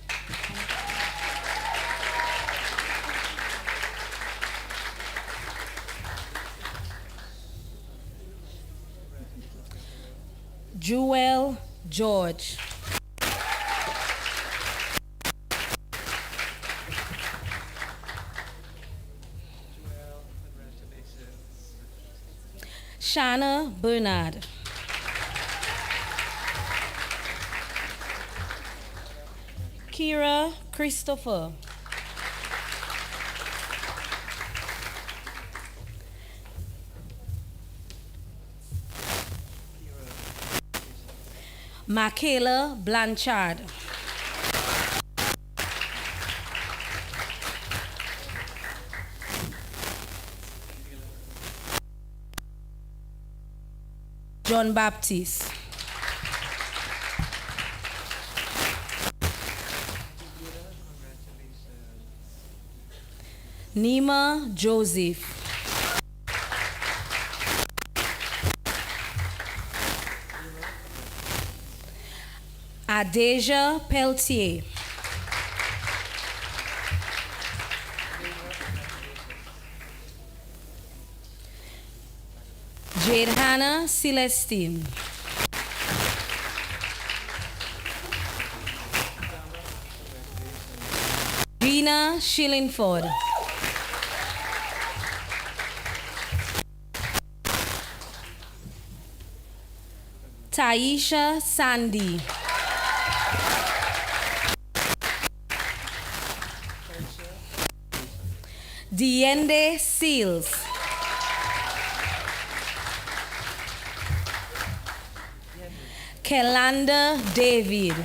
Jewel George. Shanna Bernard. Kira Christopher. Michaela Blanchard. John Baptiste. Nima Joseph. Adeja Peltier. Jade Hannah Celestine. Gina Shillingford. Taisha Sandy. Diende Seals. Kelanda David.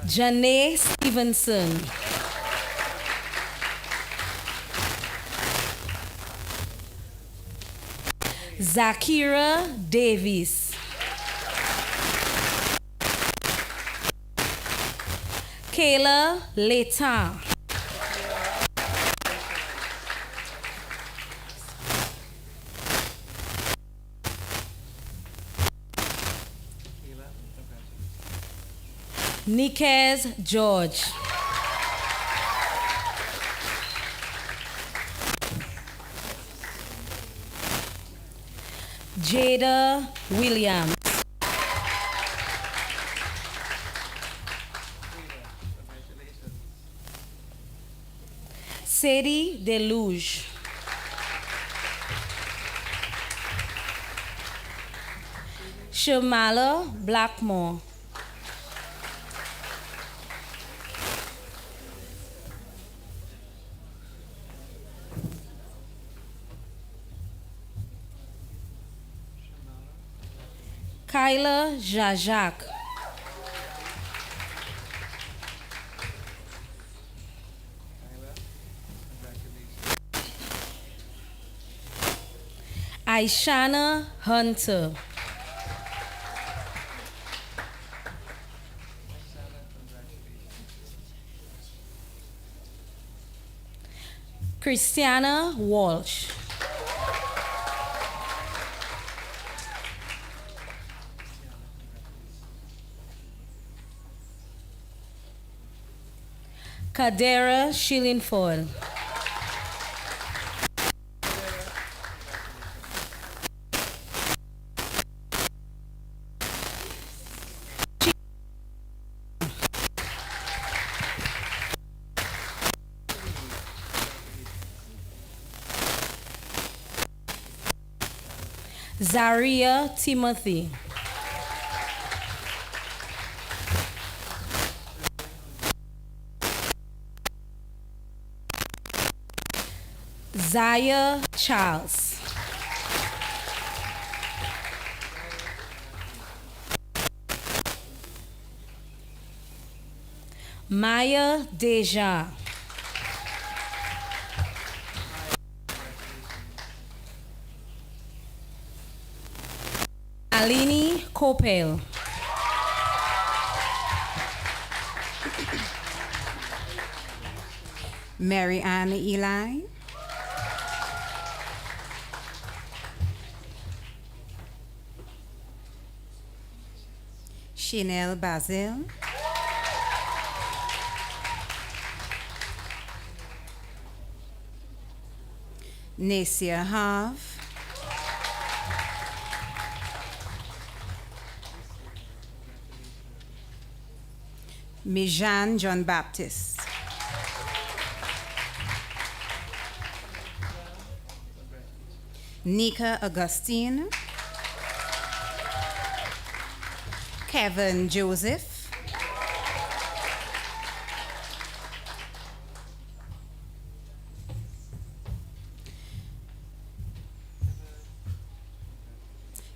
Janae Stevenson. Zakira Davis. Kayla Leta. Nikez George. Jada Williams. Sadie Deluge. Shamala Blackmore. Kyla Jajak. Aishana Hunter. Christiana Walsh. Kadera Shillingford. Zaria Timothy. Zaya Charles. Maya Deja. Alini Kopel. Mary Ann Eli. Chanel Basil. Nasia Harv. Mijan John Baptist. Nika Augustine. Kevin Joseph.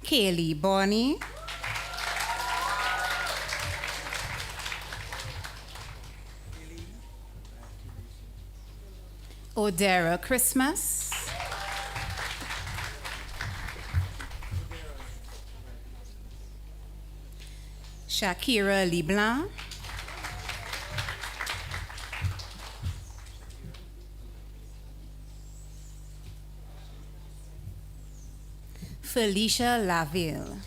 Kaylee Bonnie. Odera Christmas. Shakira Leblanc. Felicia Laville.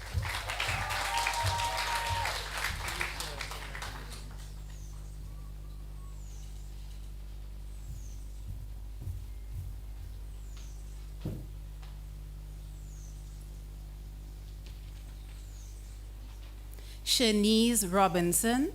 Shanice Robinson.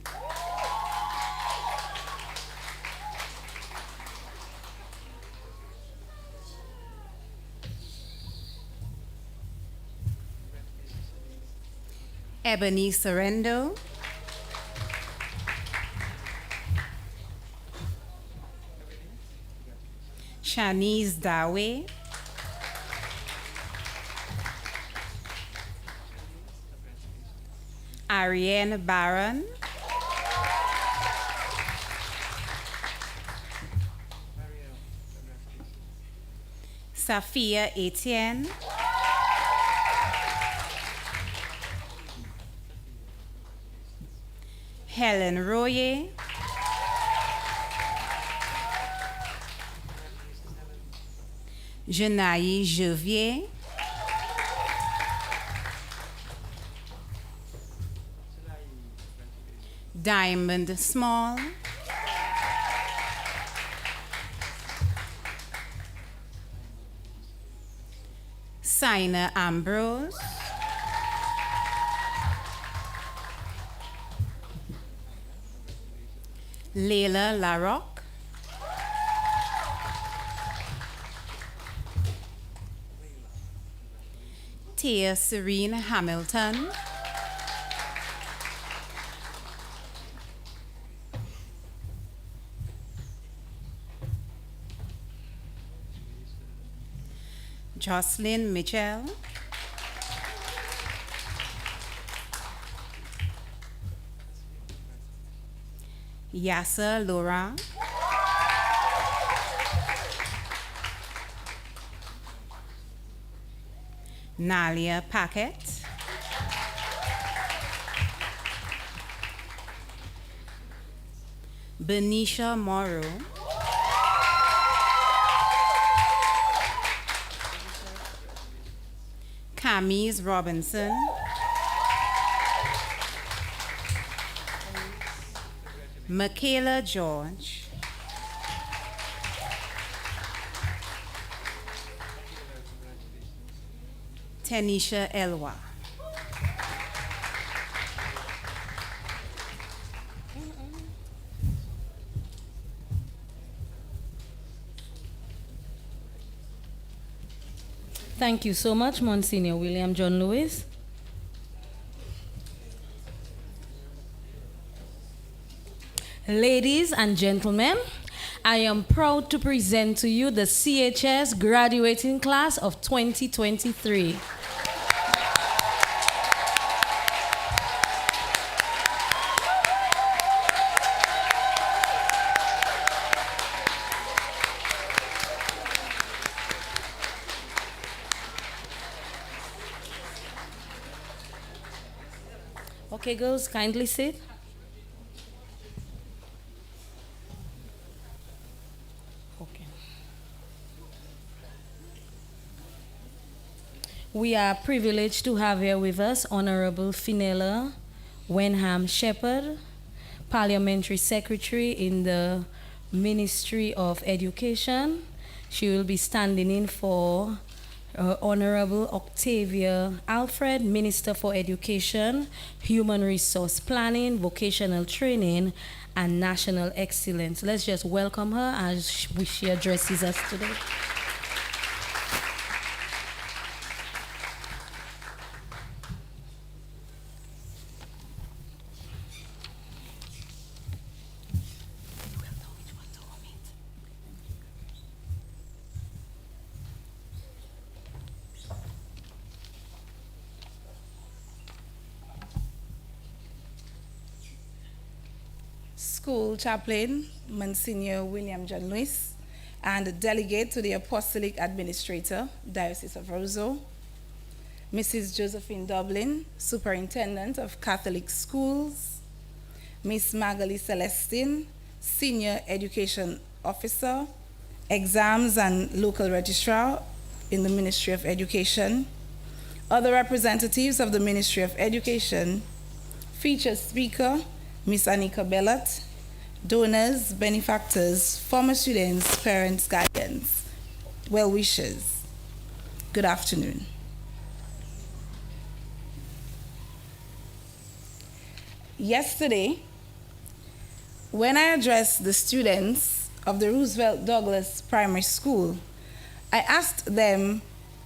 Ebony Sorrendo. Shanice Dawe. Ariane Barron. Safia Etienne. Helen Royer. Jenaï Jevier. Diamond Small. Sina Ambrose. Leila Larocque. Tia Serene Hamilton. Jocelyn Mitchell, Yasser Laura, Nalia Paquette, Benisha Morrow, Camise Robinson, Michaela George, Tanisha Elwa. Thank you so much, Monsignor William John Lewis. Ladies and gentlemen, I am proud to present to you the CHS graduating class of 2023. Okay, girls, kindly sit. Okay. We are privileged to have here with us Honorable Fenella Wenham Shepherd, Parliamentary Secretary in the Ministry of Education. She will be standing in for Honorable Octavia Alfred, Minister for Education, Human Resource Planning, Vocational Training, and National Excellence. Let's just welcome her as she addresses us today. School Chaplain, Monsignor William John Lewis, and Delegate to the Apostolic Administrator, Diocese of Roseau, Mrs. Josephine Dublin, Superintendent of Catholic Schools, Miss Magali Celestine, Senior Education Officer, Exams and Local Registrar in the Ministry of Education, other representatives of the Ministry of Education, featured speaker, Miss Anika Bellat, donors, benefactors, former students, parents, guardians, well-wishers. Good afternoon. Yesterday, when I addressed the students of the Roosevelt Douglas Primary School, I asked them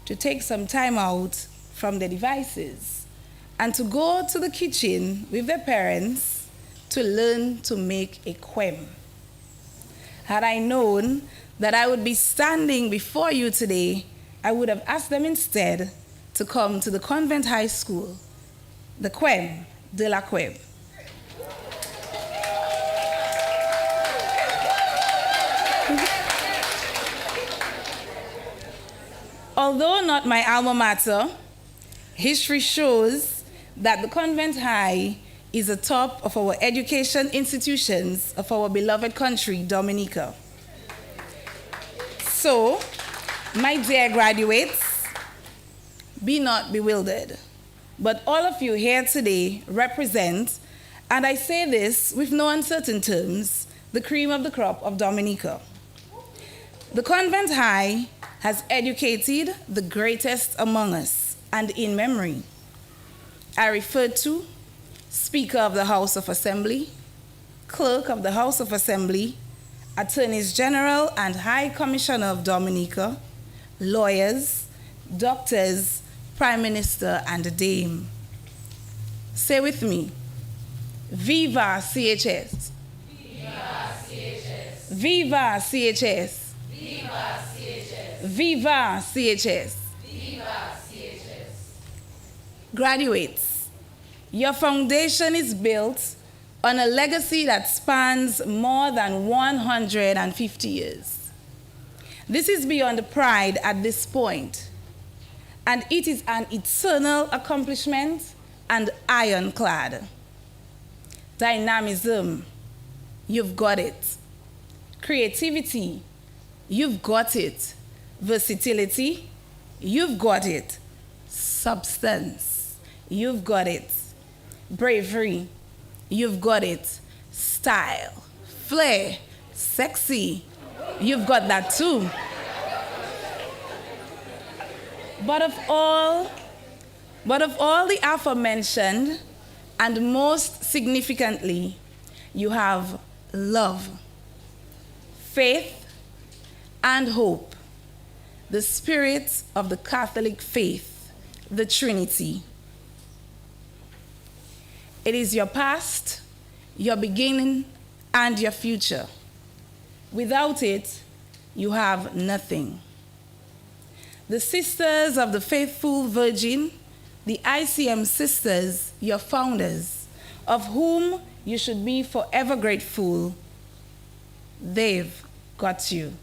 to take some time out from their devices and to go to the kitchen with their parents to learn to make a quem. Had I known that I would be standing before you today, I would have asked them instead to come to the Convent High School, the quem de la quem. Although not my alma mater, history shows that the Convent High is the top of our education institutions of our beloved country, Dominica. So, my dear graduates, be not bewildered, but all of you here today represent, and I say this with no uncertain terms, the cream of the crop of Dominica. The Convent High has educated the greatest among us, and in memory. I refer to Speaker of the House of Assembly, Clerk of the House of Assembly, Attorneys General and High Commissioner of Dominica, lawyers, doctors, Prime Minister, and a Dame. Say with me, Viva CHS! Viva CHS! Viva CHS! Viva CHS! Viva CHS! Graduates, your foundation is built on a legacy that spans more than 150 years. This is beyond pride at this point, and it is an eternal accomplishment and ironclad. Dynamism, you've got it. Creativity, you've got it. Versatility, you've got it. Substance, you've got it. Bravery, you've got it. Style, flair, sexy, you've got that too. But of all the aforementioned, and most significantly, you have love, faith, and hope, the spirit of the Catholic faith, the Trinity. It is your past, your beginning, and your future. Without it, you have nothing. The Sisters of the Faithful Virgin, the ICM Sisters, your founders, of whom you should be forever grateful, they've got you.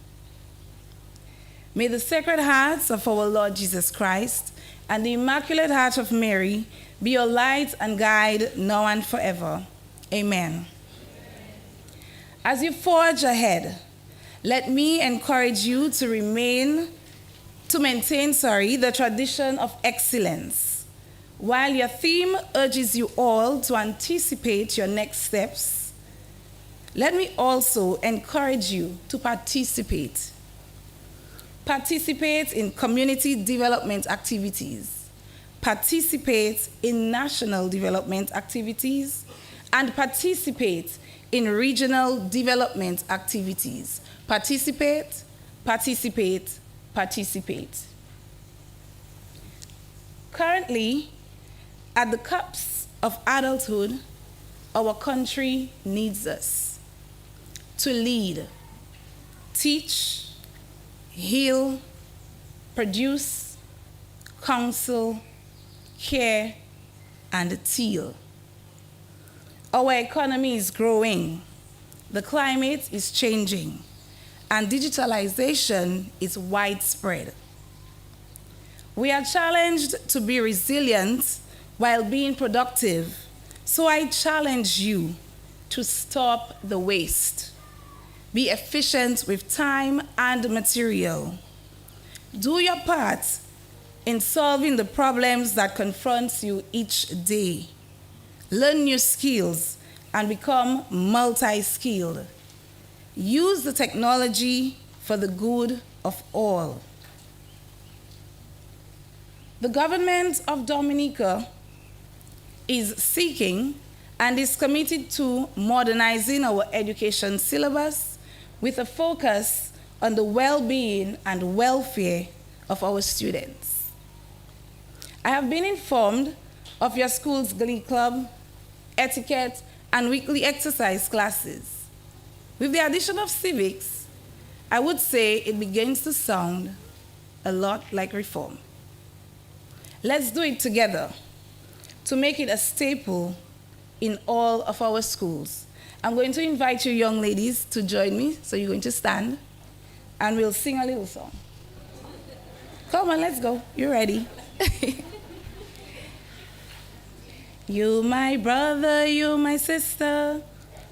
May the Sacred Hearts of our Lord Jesus Christ and the Immaculate Heart of Mary be your light and guide now and forever. Amen. As you forge ahead, let me encourage you to maintain the tradition of excellence. While your theme urges you all to anticipate your next steps, let me also encourage you to participate. Participate in community development activities, participate in national development activities, and participate in regional development activities. Participate, participate, participate. Currently, at the cusp of adulthood, our country needs us to lead, teach, heal, produce, counsel, care, and teal. Our economy is growing, the climate is changing, and digitalization is widespread. We are challenged to be resilient while being productive, so I challenge you to stop the waste. Be efficient with time and material. Do your part in solving the problems that confront you each day. Learn new skills and become multi-skilled. Use the technology for the good of all. The government of Dominica is seeking and is committed to modernizing our education syllabus with a focus on the well-being and welfare of our students. I have been informed of your school's glee club, etiquette, and weekly exercise classes. With the addition of civics, I would say it begins to sound a lot like reform. Let's do it together to make it a staple in all of our schools. I'm going to invite you young ladies to join me, so you're going to stand, and we'll sing a little song. Come on, let's go. You ready? You my brother, you my sister,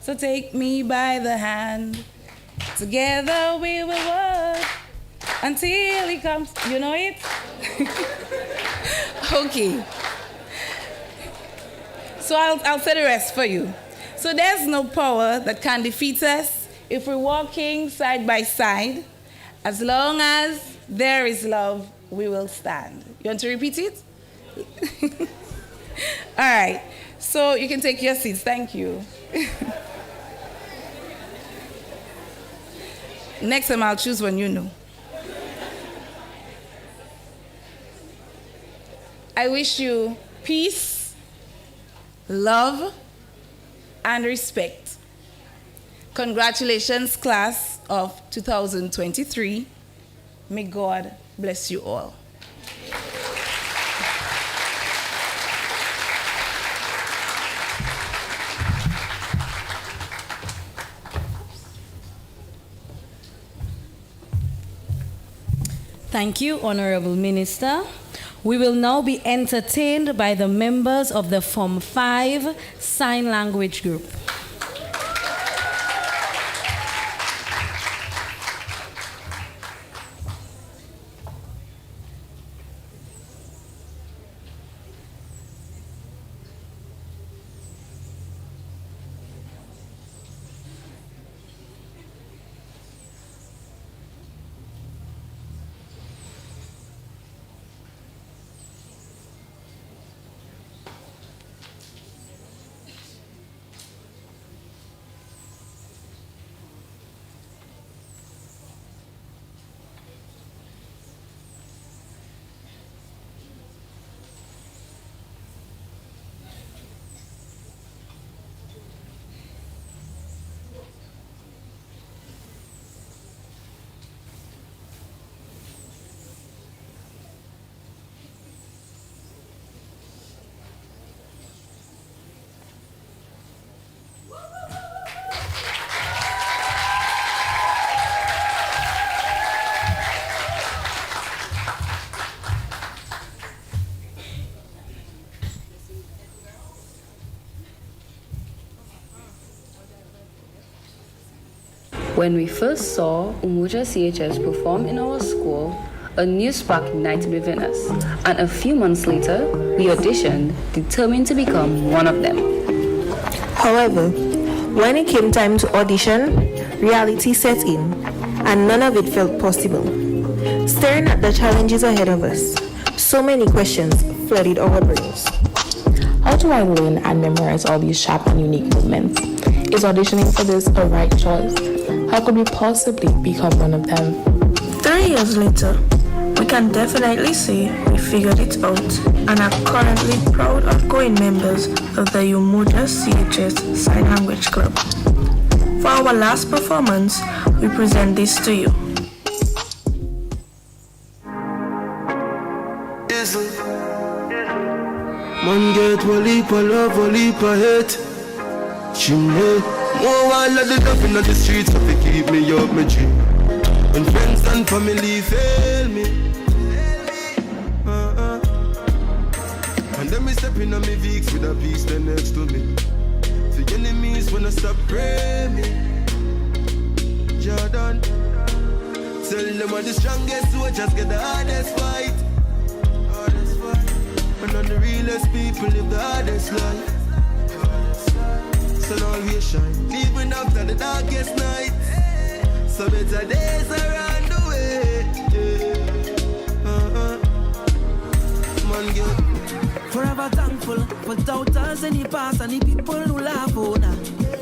so take me by the hand. Together we will work until he comes. You know it? Okay. So I'll say the rest for you. So there's no power that can defeat us if we're walking side by side. As long as there is love, we will stand. You want to repeat it? All right. So you can take your seats. Thank you. Next time I'll choose one you know. I wish you peace, love, and respect. Congratulations, class of 2023. May God bless you all. Thank you, Honorable Minister. We will now be entertained by the members of the Form 5 Sign Language Group. When we first saw Umoja CHS perform in our school, a new spark ignited within us, and a few months later, we auditioned, determined to become one of them. However, when it came time to audition, reality set in, and none of it felt possible. Staring at the challenges ahead of us, so many questions flooded our brains. How do I learn and memorize all these sharp and unique movements? Is auditioning for this a right choice? How could we possibly become one of them? 3 years later, we can definitely say we figured it out and are currently proud outgoing members of the Umoja CHS Sign Language Club. For our last performance, we present this to you. Man get walipa love, walipa hate. She know more while of the love in the streets, so they keep me up my dream. When friends and family fail me, and then me stepping on me Vicks with a piece there next to me. The enemies wanna stop praying me. Jordan, tell them I'm the strongest, so just get the hardest fight. And on the realest people live the hardest life. So now we shine, even after the darkest night. So better days around the way. Man, get forever thankful for doubters in the past and the people who laugh on that.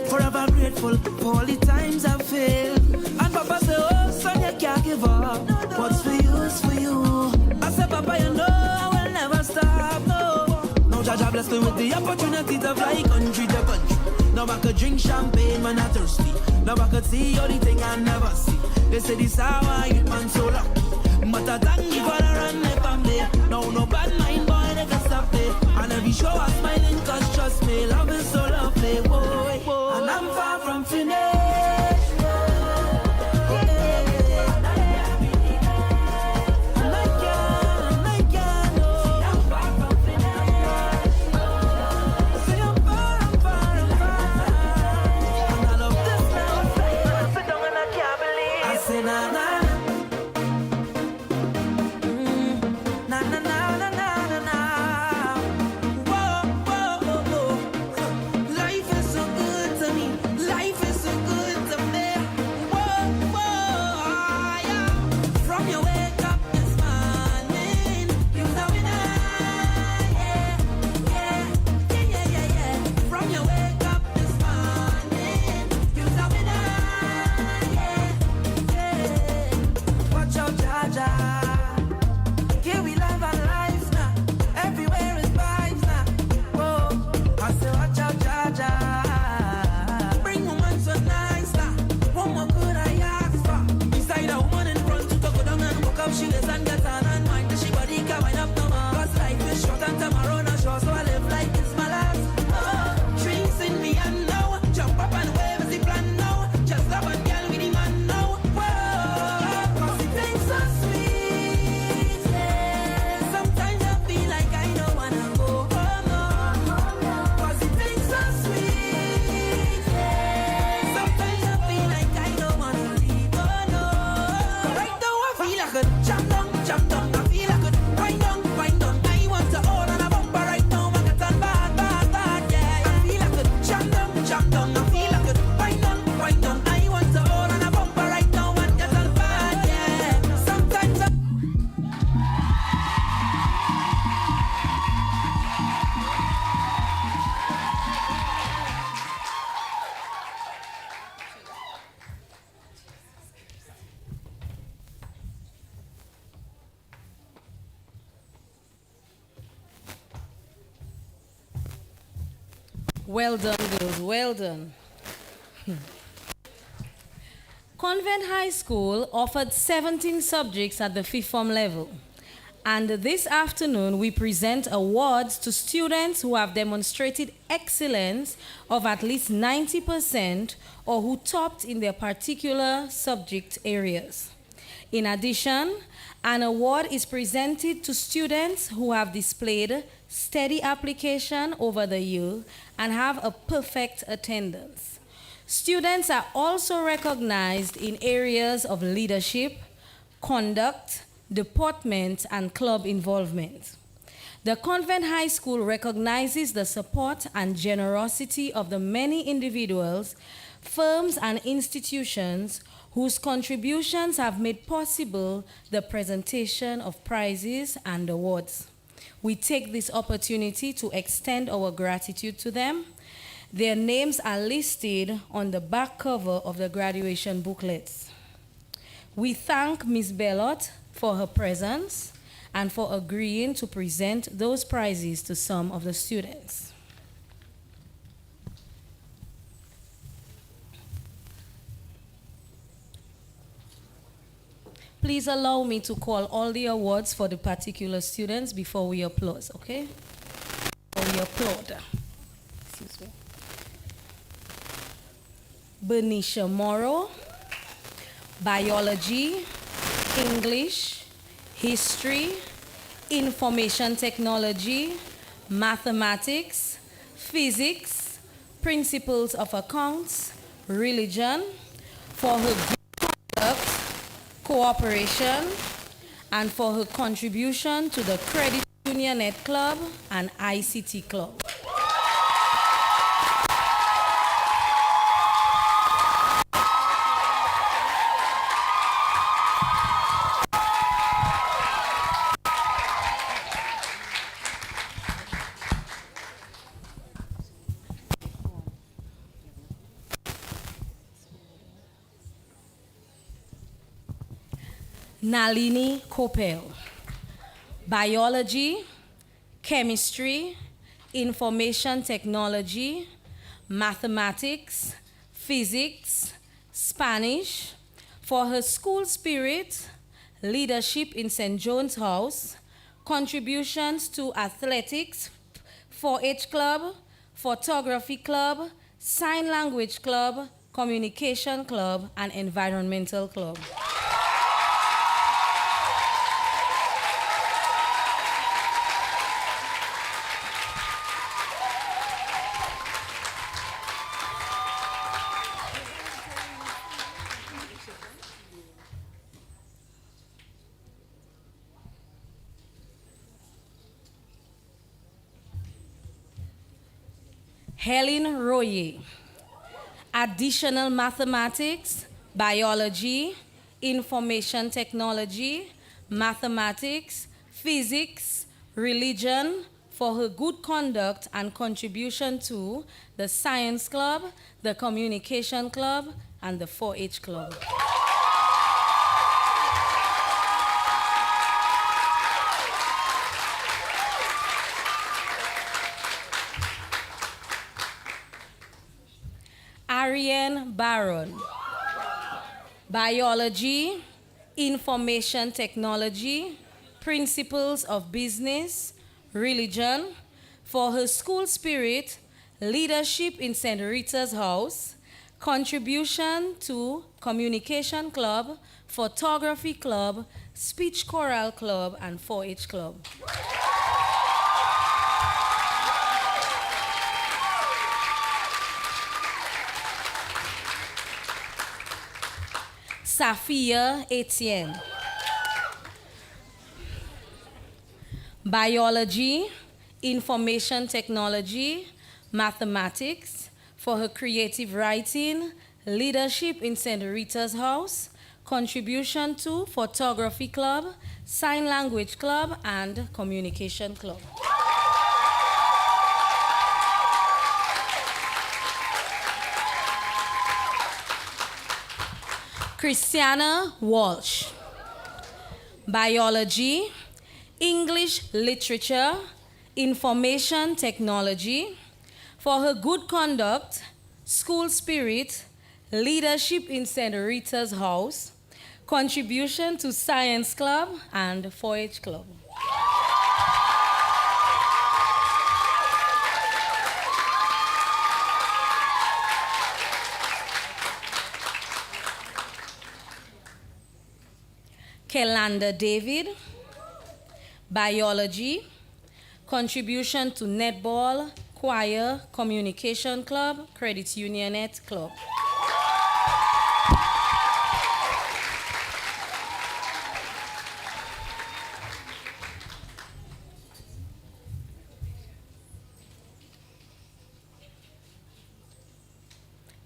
Forever grateful for all the times I've failed. And Papa say, oh son, you can't give up. What's for you is for you. I said, Papa, you know I will never stop, no. Now Jaja blessed me with the opportunity to fly country to country. Now I could drink champagne when I'm thirsty. Now I could see all the thing I never see. They say this how I get man so lucky. But I thank you for the run my family. Now no bad mind boy they can stop me. And every show I'm smiling cause trust me, love is so lovely, boy. And I'm far from finished. Na Well done, girls, well done. Convent High School offered 17 subjects at the fifth form level. And this afternoon, we present awards to students who have demonstrated excellence of at least 90% or who topped in their particular subject areas. In addition, an award is presented to students who have displayed steady application over the year and have a perfect attendance. Students are also recognized in areas of leadership, conduct, deportment, and club involvement. The Convent High School recognizes the support and generosity of the many individuals, firms, and institutions whose contributions have made possible the presentation of prizes and awards. We take this opportunity to extend our gratitude to them. Their names are listed on the back cover of the graduation booklets. We thank Ms. Bellot for her presence and for agreeing to present those prizes to some of the students. Please allow me to call all the awards for the particular students before we applaud, okay? Before we applaud. Excuse me. Bernicia Morrow, Biology, English, History, Information Technology, Mathematics, Physics, Principles of Accounts, Religion, for her good conduct, cooperation, and for her contribution to the Credit Unionette Club and ICT Club. Nalini Kopel, Biology, Chemistry, Information Technology, Mathematics, Physics, Spanish, for her school spirit, leadership in St. John's House, contributions to athletics, 4-H Club, Photography Club, Sign Language Club, Communication Club, and Environmental Club. Helen Royer, Additional Mathematics, Biology, Information Technology, Mathematics, Physics, Religion, for her good conduct and contribution to the Science Club, the Communication Club, and the 4-H Club. Ariane Baron, Biology, Information Technology, Principles of Business, Religion, for her school spirit, leadership in St. Rita's House, contribution to Communication Club, Photography Club, Speech Choral Club, and 4-H Club. Safia Etienne, Biology, Information Technology, Mathematics, for her creative writing, leadership in St. Rita's House, contribution to Photography Club, Sign Language Club, and Communication Club. Christiana Walsh, Biology, English Literature, Information Technology, for her good conduct, school spirit, leadership in St. Rita's House, contribution to Science Club and 4-H Club. Kelanda David, biology, contribution to netball, choir, communication club, credit unionette club.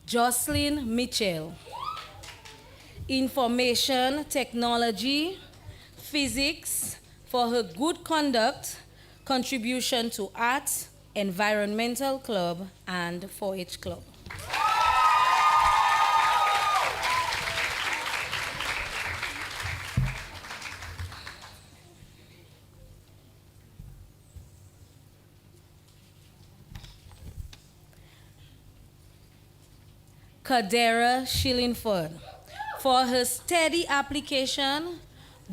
Jocelyn Mitchell, information technology, physics, for her good conduct, contribution to arts, environmental club, and 4-H club. Kadera Shillingford, for her steady application,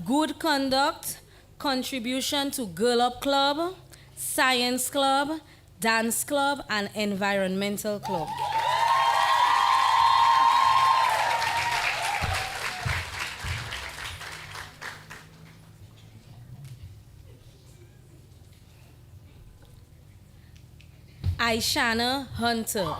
good conduct, contribution to Girl Up Club, Science Club, Dance Club, and Environmental Club. Aishana Hunter,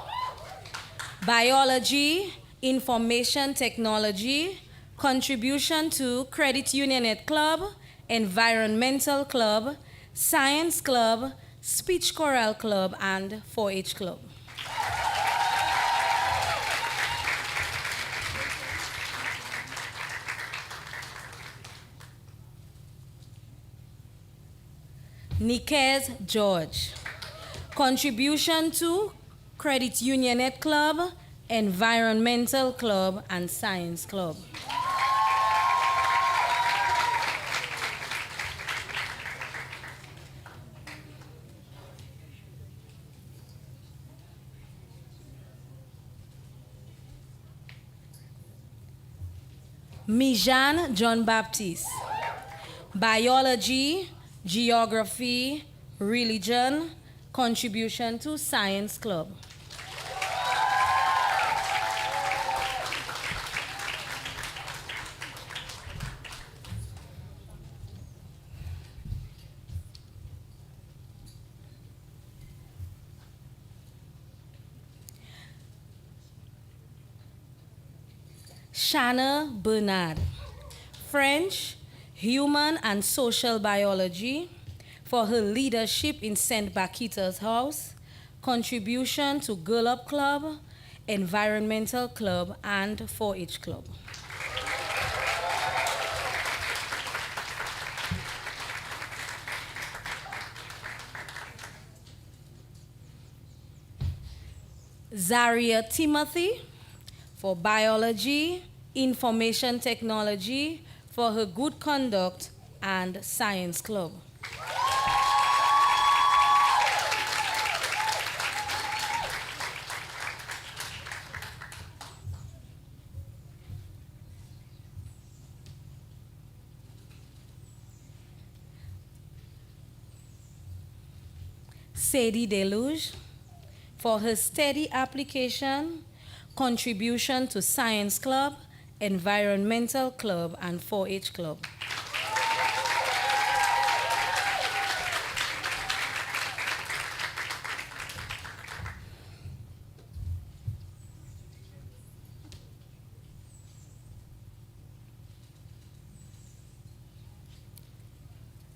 biology, information technology, contribution to Credit Unionette Club, Environmental Club, Science Club, Speech Choral Club, and 4-H Club. Nikez George, contribution to Credit Unionette Club, Environmental Club, and Science Club. Mijan John Baptiste, biology, geography, religion, contribution to Science Club. Shanna Bernard, French, human and social biology, for her leadership in St. Bakita's House, contribution to Girl Up Club, Environmental Club, and 4-H Club. Zaria Timothy, for biology, information technology, for her good conduct, and Science Club. Sadie Deluge, for her steady application, contribution to Science Club, Environmental Club, and 4-H Club.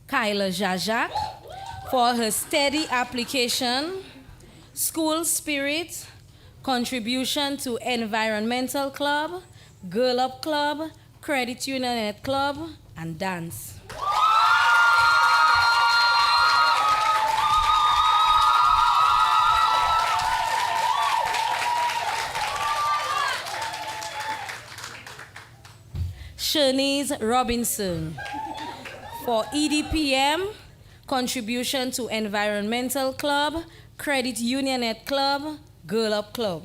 Kyla Jajak, for her steady application, school spirit, contribution to Environmental Club, Girl Up Club, Credit Unionette Club, and dance. Shanice Robinson, for EDPM, contribution to Environmental Club, Credit Unionette Club, Girl Up Club.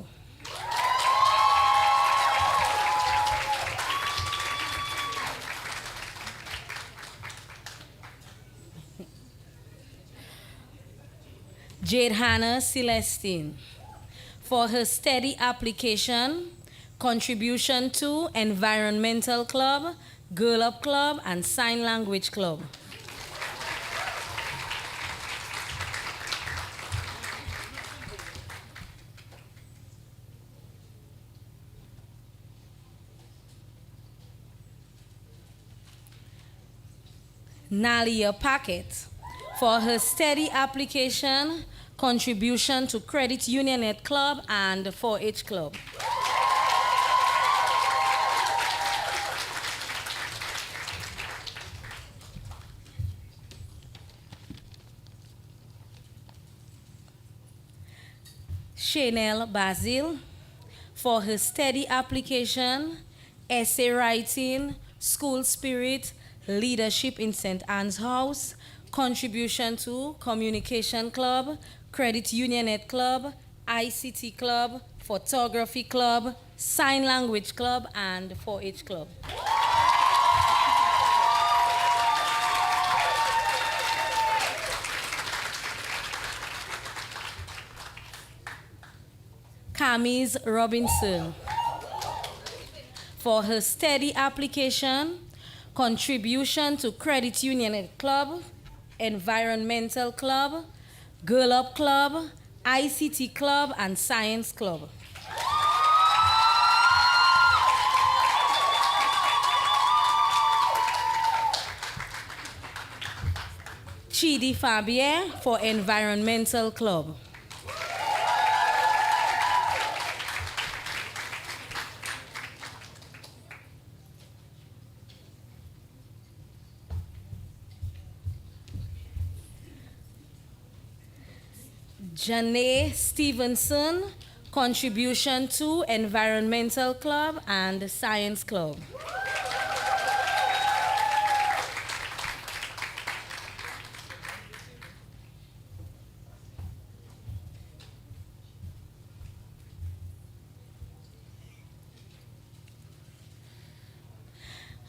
Jade Hannah Celestine, for her steady application, contribution to Environmental Club, Girl Up Club, and Sign Language Club. Nalia Packet, for her steady application, contribution to Credit Unionette Club and 4-H Club. Chanel Basil, for her steady application, essay writing, school spirit, leadership in St. Anne's House, contribution to Communication Club, Credit Unionette Club, ICT Club, Photography Club, Sign Language Club, and 4-H Club. Camise Robinson, for her steady application, contribution to Credit Unionette Club, Environmental Club, Girl Up Club, ICT Club, and Science Club. Chidi Fabier, for Environmental Club. Janae Stevenson, contribution to Environmental Club and Science Club.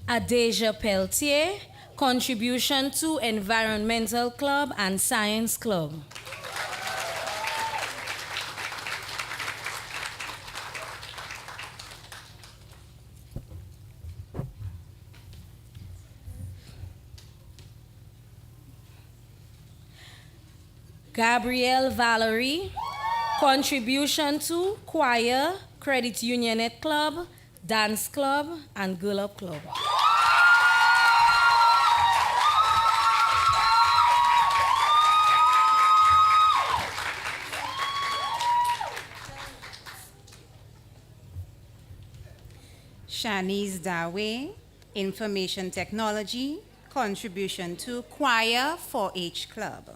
Adeja Peltier, contribution to Environmental Club and Science Club. Gabrielle Valerie, contribution to Choir, Credit Unionette Club, Dance Club, and Girl Up Club. Shanice Dawe, Information Technology, contribution to Choir 4-H Club.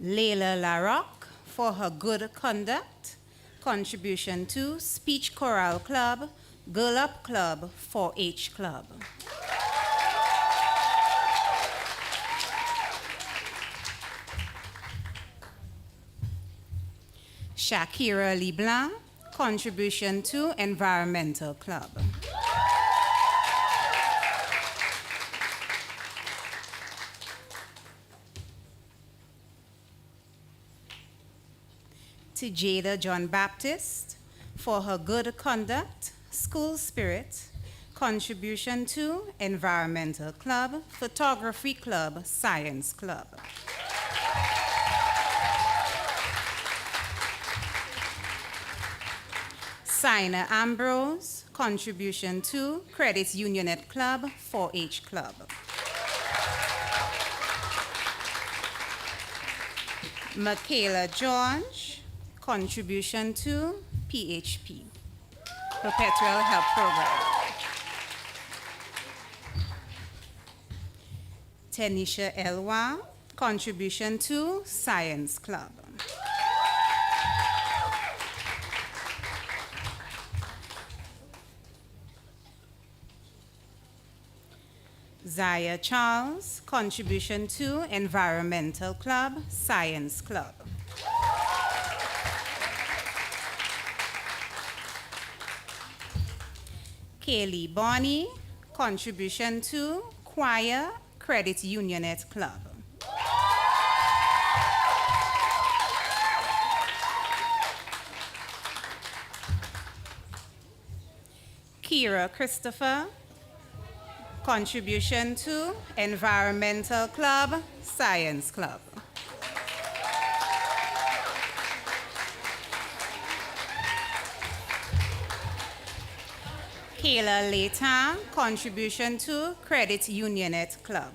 Layla Larocque, for her good conduct, contribution to Speech Choral Club, Girl Up Club, 4-H Club. Shakira Leblanc, contribution to Environmental Club. To Jada John Baptist, for her good conduct, school spirit, contribution to Environmental Club, Photography Club, Science Club. Sina Ambrose, contribution to Credit Unionette Club, 4-H Club. Michaela George, contribution to PHP, Perpetual Help Program. Tanisha Elwa, contribution to Science Club. Zaya Charles, contribution to Environmental Club, Science Club. Kaylee Bonnie, contribution to Choir, Credit Unionette Club. Kira Christopher, contribution to Environmental Club, Science Club. Kayla Leta, contribution to Credit Unionette Club.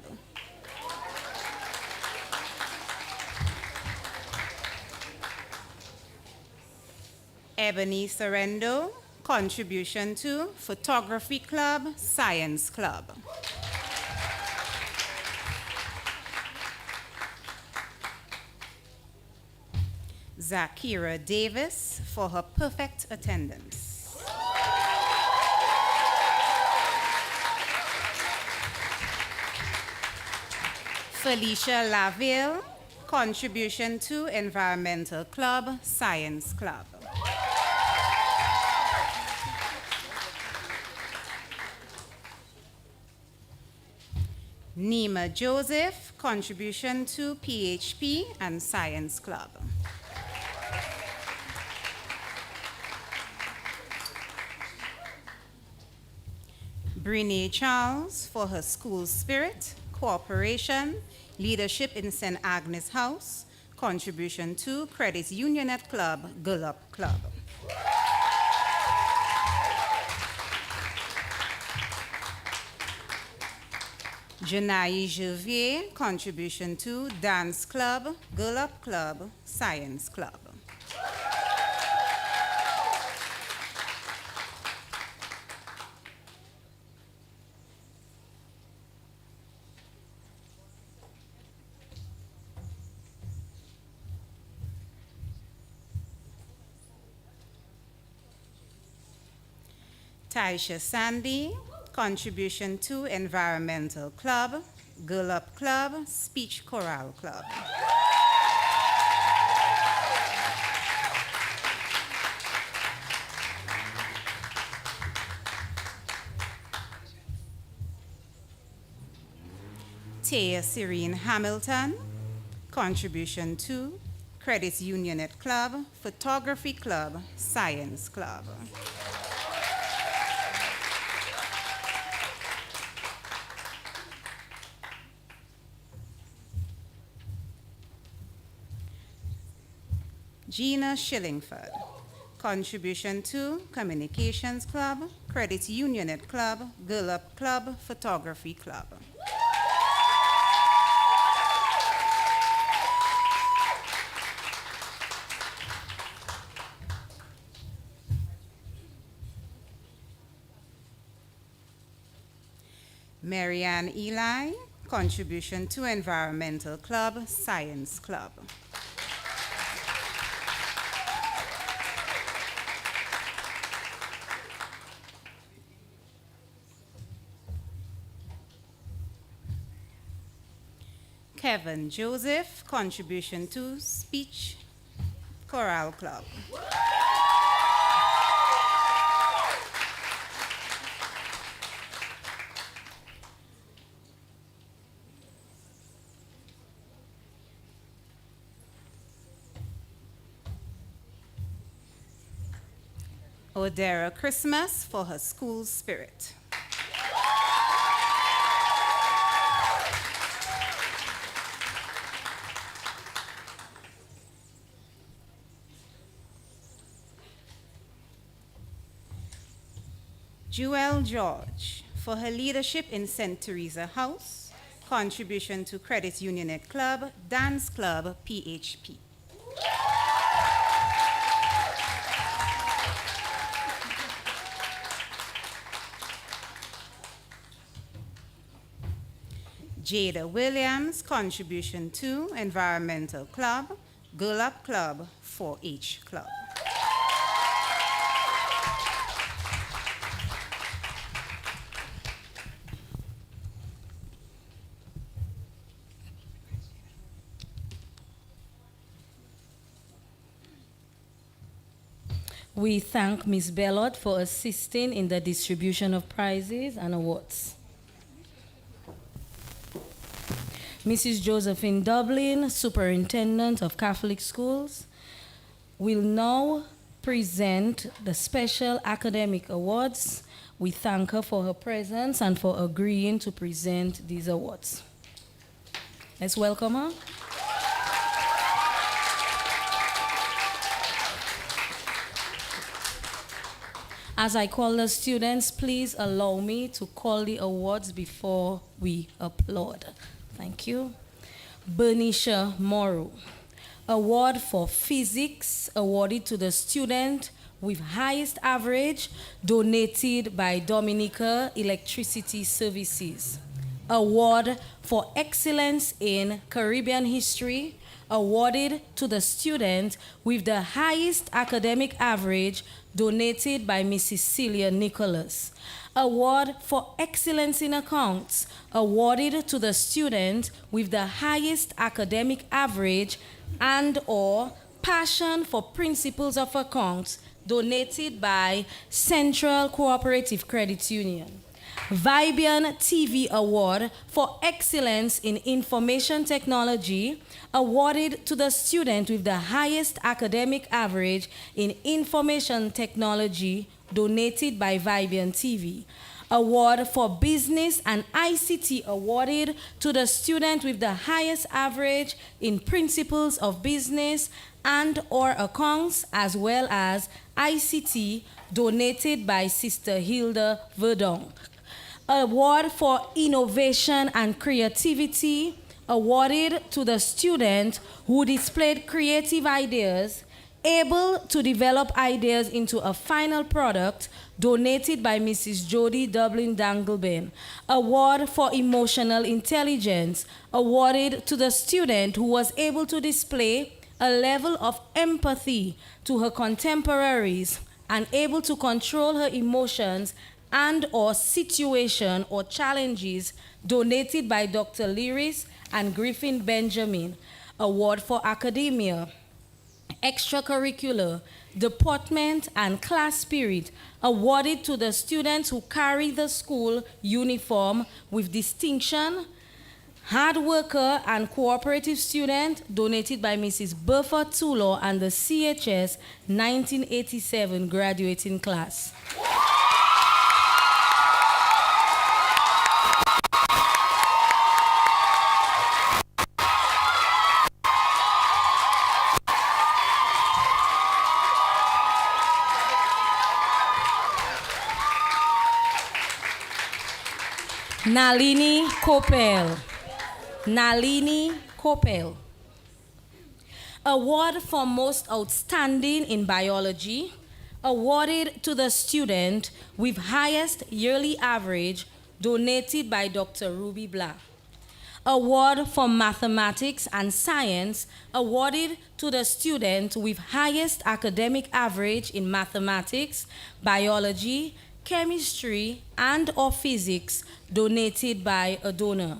Ebony Sorrendo, contribution to Photography Club, Science Club. Zakira Davis for her perfect attendance. Felicia Laville, contribution to Environmental Club, Science Club. Nima Joseph, contribution to PHP and Science Club. Brene Charles for her school spirit, cooperation, leadership in St. Agnes House, contribution to Credit Unionette Club, Girl Up Club. Janai Javier, contribution to Dance Club, Girl Up Club, Science Club. Taisha Sandy, contribution to Environmental Club, Girl Up Club, Speech Chorale Club. Taya Serene Hamilton, contribution to Credit Unionette Club, Photography Club, Science Club. Gina Shillingford, contribution to Communications Club, Credit Unionette Club, Girl Up Club, Photography Club. Marianne Eli, contribution to Environmental Club, Science Club. Kevin Joseph, contribution to Speech Chorale Club. Odera Christmas for her school spirit. Jewel George for her leadership in St. Teresa House, contribution to Credit Unionette Club, Dance Club, PHP. Jada Williams, contribution to Environmental Club, Girl Up Club, 4-H Club. We thank Ms. Bellot for assisting in the distribution of prizes and awards. Mrs. Josephine Dublin, Superintendent of Catholic Schools, will now present the Special Academic Awards. We thank her for her presence and for agreeing to present these awards. Let's welcome her. As I call the students, please allow me to call the awards before we applaud. Thank you. Bernicia Morrow. Award for Physics, awarded to the student with highest average, donated by Dominica Electricity Services. Award for Excellence in Caribbean History, awarded to the student with the highest academic average, donated by Mrs. Celia Nicholas. Award for Excellence in Accounts, awarded to the student with the highest academic average and/or passion for principles of accounts, donated by Central Cooperative Credit Union. Vibian TV Award for Excellence in Information Technology, awarded to the student with the highest academic average in Information Technology, donated by Vibian TV. Award for Business and ICT, awarded to the student with the highest average in Principles of Business and/or Accounts, as well as ICT, donated by Sister Hilda Verdon. Award for Innovation and Creativity, awarded to the student who displayed creative ideas, able to develop ideas into a final product, donated by Mrs. Jody Dublin Dangleben. Award for Emotional Intelligence, awarded to the student who was able to display a level of empathy to her contemporaries and able to control her emotions and/or situation or challenges, donated by Dr. Lyris and Griffin Benjamin. Award for Academia, Extracurricular, Deportment, and Class Spirit, awarded to the students who carry the school uniform with distinction. Hard worker and cooperative student, donated by Mrs. Bertha Tulo and the CHS 1987 graduating class. Nalini Kopel. Nalini Kopel. Award for Most Outstanding in Biology, awarded to the student with highest yearly average, donated by Dr. Ruby Black. Award for Mathematics and Science, awarded to the student with highest academic average in mathematics, biology, chemistry, and/or physics, donated by a donor.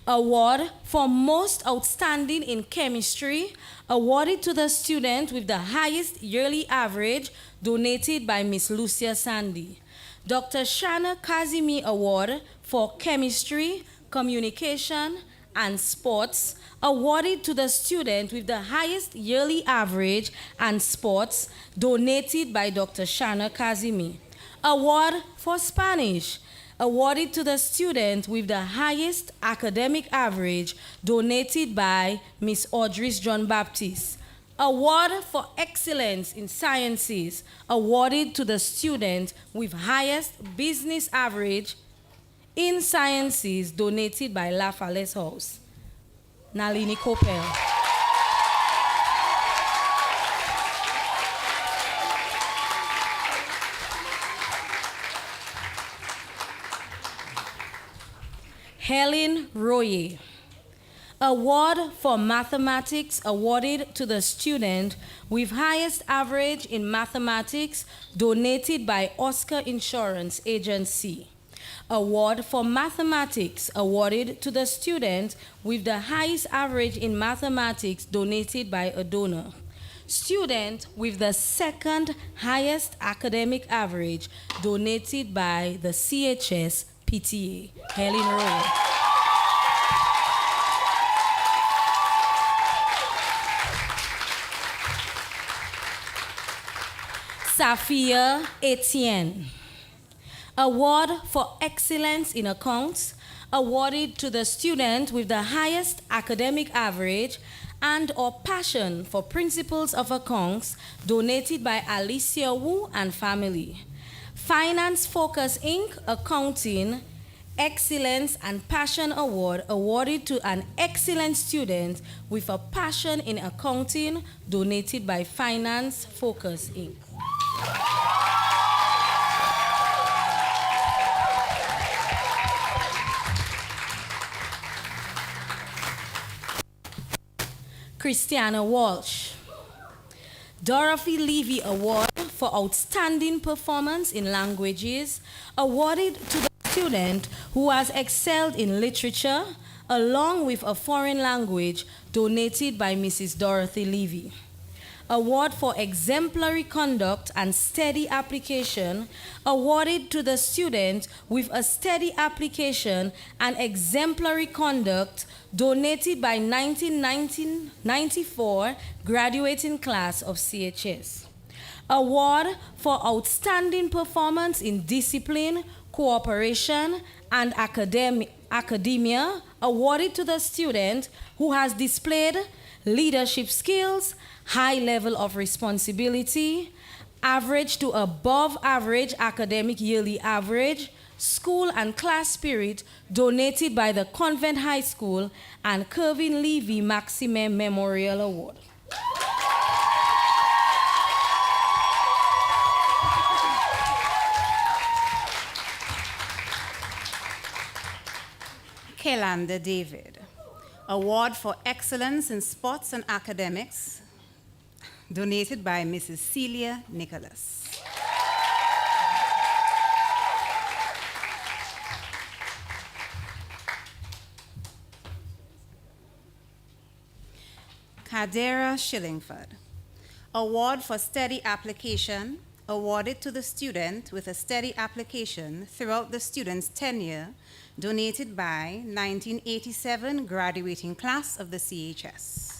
Award for Most Outstanding in Chemistry, awarded to the student with the highest yearly average, donated by Miss Lucia Sandy. Dr. Shana Kazimi Award for Chemistry, Communication, and Sports, awarded to the student with the highest yearly average and sports, donated by Dr. Shana Kazimi. Award for Spanish, awarded to the student with the highest academic average, donated by Miss Audris John Baptiste. Award for Excellence in Sciences, awarded to the student with highest business average in Sciences, donated by La Falaise House. Nalini Kopel. Helen Royer. Award for Mathematics, awarded to the student with highest average in mathematics, donated by Oscar Insurance Agency. Award for Mathematics, awarded to the student with the highest average in mathematics, donated by a donor. Student with the second highest academic average, donated by the CHS PTA, Helen Rowe. Safia Etienne. Award for Excellence in Accounts, awarded to the student with the highest academic average and or passion for principles of accounts, donated by Alicia Wu and family. Finance Focus Inc. Accounting Excellence and Passion Award, awarded to an excellent student with a passion in accounting, donated by Finance Focus Inc. Christiana Walsh. Dorothy Levy Award for Outstanding Performance in Languages, awarded to the student who has excelled in literature, along with a foreign language, donated by Mrs. Dorothy Levy. Award for Exemplary Conduct and Steady Application, awarded to the student with a steady application and exemplary conduct, donated by 1994 graduating class of CHS. Award for Outstanding Performance in Discipline, Cooperation, and Academia, awarded to the student who has displayed leadership skills, high level of responsibility, average to above average academic yearly average, school and class spirit, donated by the Convent High School and Kervin Levy Maxime Memorial Award. Kelanda David. Award for Excellence in Sports and Academics, donated by Mrs. Celia Nicholas. Kadera Shillingford. Award for Steady Application, awarded to the student with a steady application throughout the student's tenure, donated by 1987 graduating class of the CHS.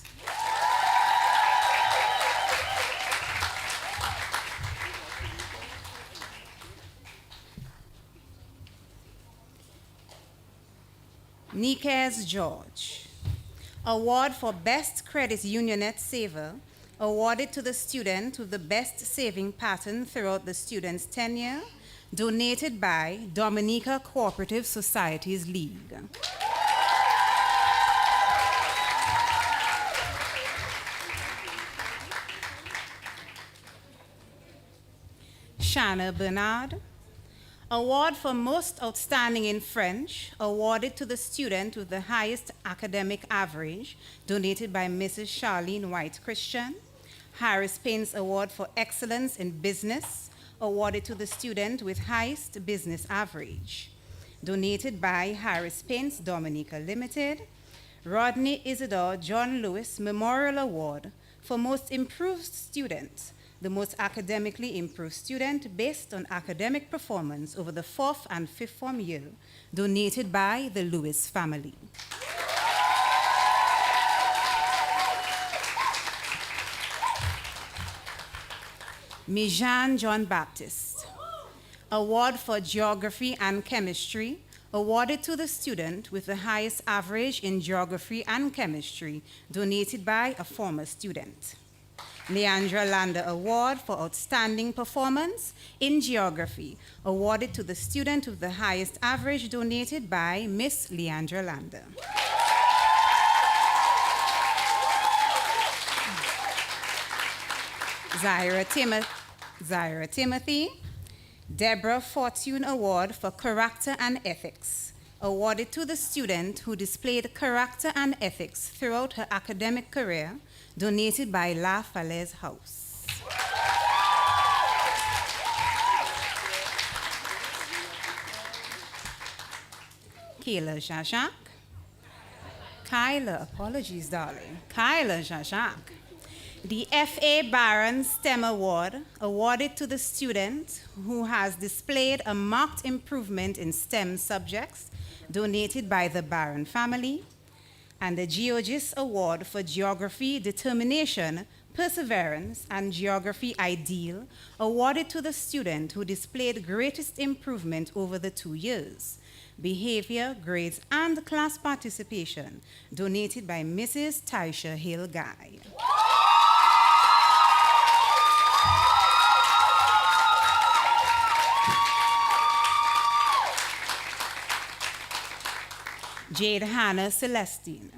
Nikes George. Award for Best Credit Unionet Saver, awarded to the student with the best saving pattern throughout the student's tenure, donated by Dominica Cooperative Societies League. Shanna Bernard. Award for Most Outstanding in French, awarded to the student with the highest academic average, donated by Mrs. Charlene White Christian. Harris Payne's Award for Excellence in Business, awarded to the student with highest business average, donated by Harris Payne's Dominica Limited. Rodney Isidore John Lewis Memorial Award for Most Improved Student, the most academically improved student based on academic performance over the 4th and 5th form year, donated by the Lewis family. Mijan John Baptist. Award for Geography and Chemistry, awarded to the student with the highest average in Geography and Chemistry, donated by a former student. Leandra Lander Award for Outstanding Performance in Geography, awarded to the student with the highest average, donated by Miss Leandra Lander. Zaira Timothy. Deborah Fortune Award for Character and Ethics, awarded to the student who displayed character and ethics throughout her academic career, donated by La Falaise House. Kayla Jajak. Kyla, apologies, darling. Kyla Jajak. The F.A. Barron STEM Award, awarded to the student who has displayed a marked improvement in STEM subjects, donated by the Barron family. And the GeoGIS Award for Geography Determination, Perseverance, and Geography Ideal, awarded to the student who displayed greatest improvement over the 2 years. Behavior, grades, and class participation, donated by Mrs. Taisha Hill Guy. Jade Hannah Celestine.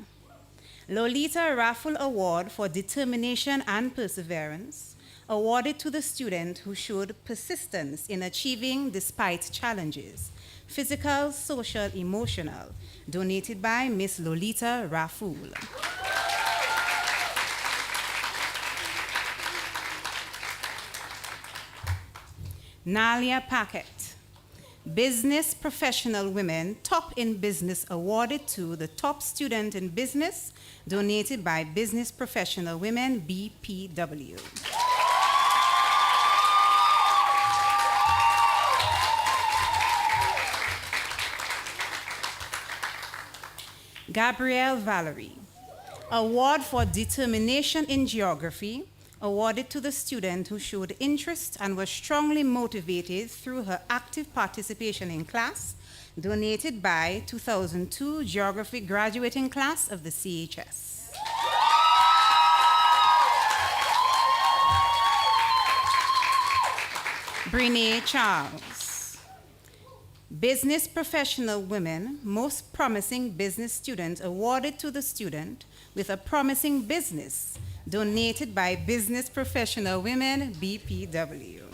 Lolita Raffle Award for Determination and Perseverance, awarded to the student who showed persistence in achieving despite challenges, physical, social, emotional, donated by Miss Lolita Raffle. Nalia Paquette. Business Professional Women Top in Business, awarded to the top student in business, donated by Business Professional Women, BPW. Gabrielle Valerie. Award for Determination in Geography, awarded to the student who showed interest and was strongly motivated through her active participation in class, donated by 2002 Geography graduating class of the CHS. Brene Charles. Business Professional Women Most Promising Business Student, awarded to the student with a promising business, donated by Business Professional Women, BPW.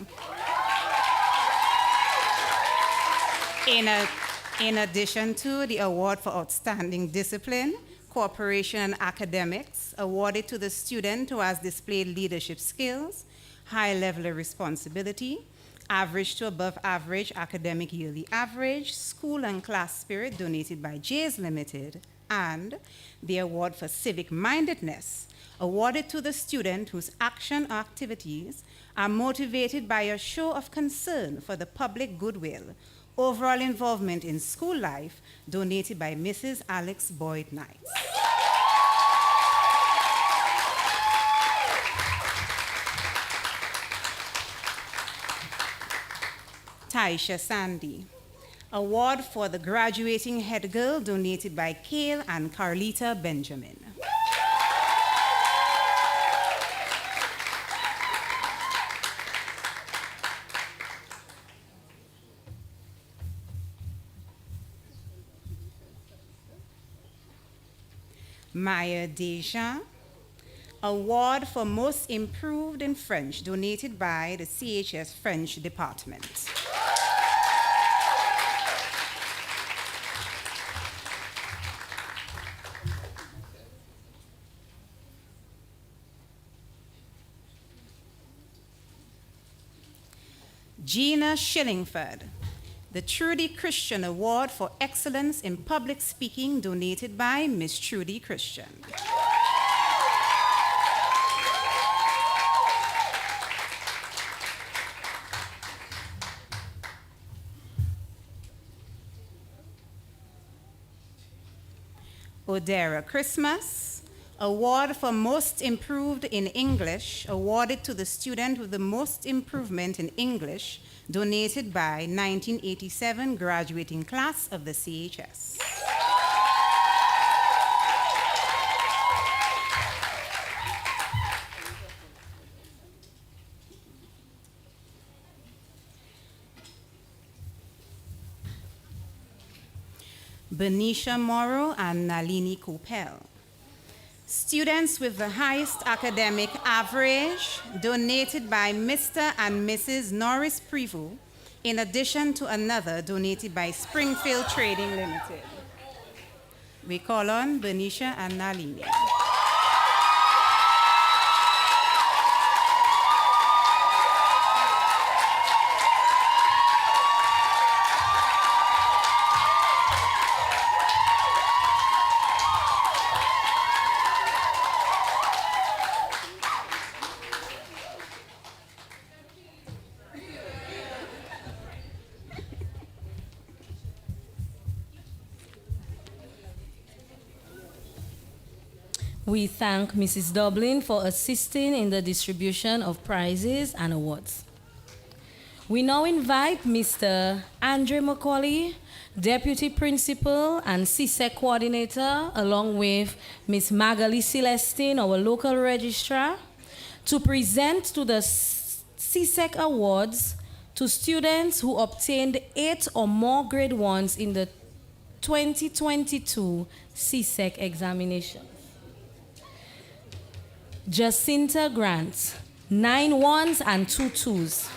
In addition to the award for Outstanding Discipline, Cooperation and Academics, awarded to the student who has displayed leadership skills, high level of responsibility, average to above average academic yearly average, school and class spirit, donated by Jays Limited, and the award for civic mindedness, awarded to the student whose action or activities are motivated by a show of concern for the public goodwill, overall involvement in school life, donated by Mrs. Alex Boyd Knight. Taisha Sandy. Award for the Graduating Head Girl, donated by Kale and Carlita Benjamin. Maya Deja. Award for Most Improved in French, donated by the CHS French Department. Gina Shillingford. The Trudy Christian Award for Excellence in Public Speaking, donated by Miss Trudy Christian. Odera Christmas. Award for Most Improved in English, awarded to the student with the most improvement in English, donated by 1987 graduating class of the CHS. Benisha Morrow and Nalini Kopel. Students with the highest academic average, donated by Mr. and Mrs. Norris Prevost, in addition to another donated by Springfield Trading Limited. We call on Benisha and Nalini. We thank Mrs. Dublin for assisting in the distribution of prizes and awards. We now invite Mr. Andre Macaulay, Deputy Principal and CSEC Coordinator, along with Ms. Magali Celestine, our local registrar, to present to the CSEC Awards to students who obtained 8 or more grade 1s in the 2022 CSEC examination. Jacinta Grant, 9 1s and 2 2s.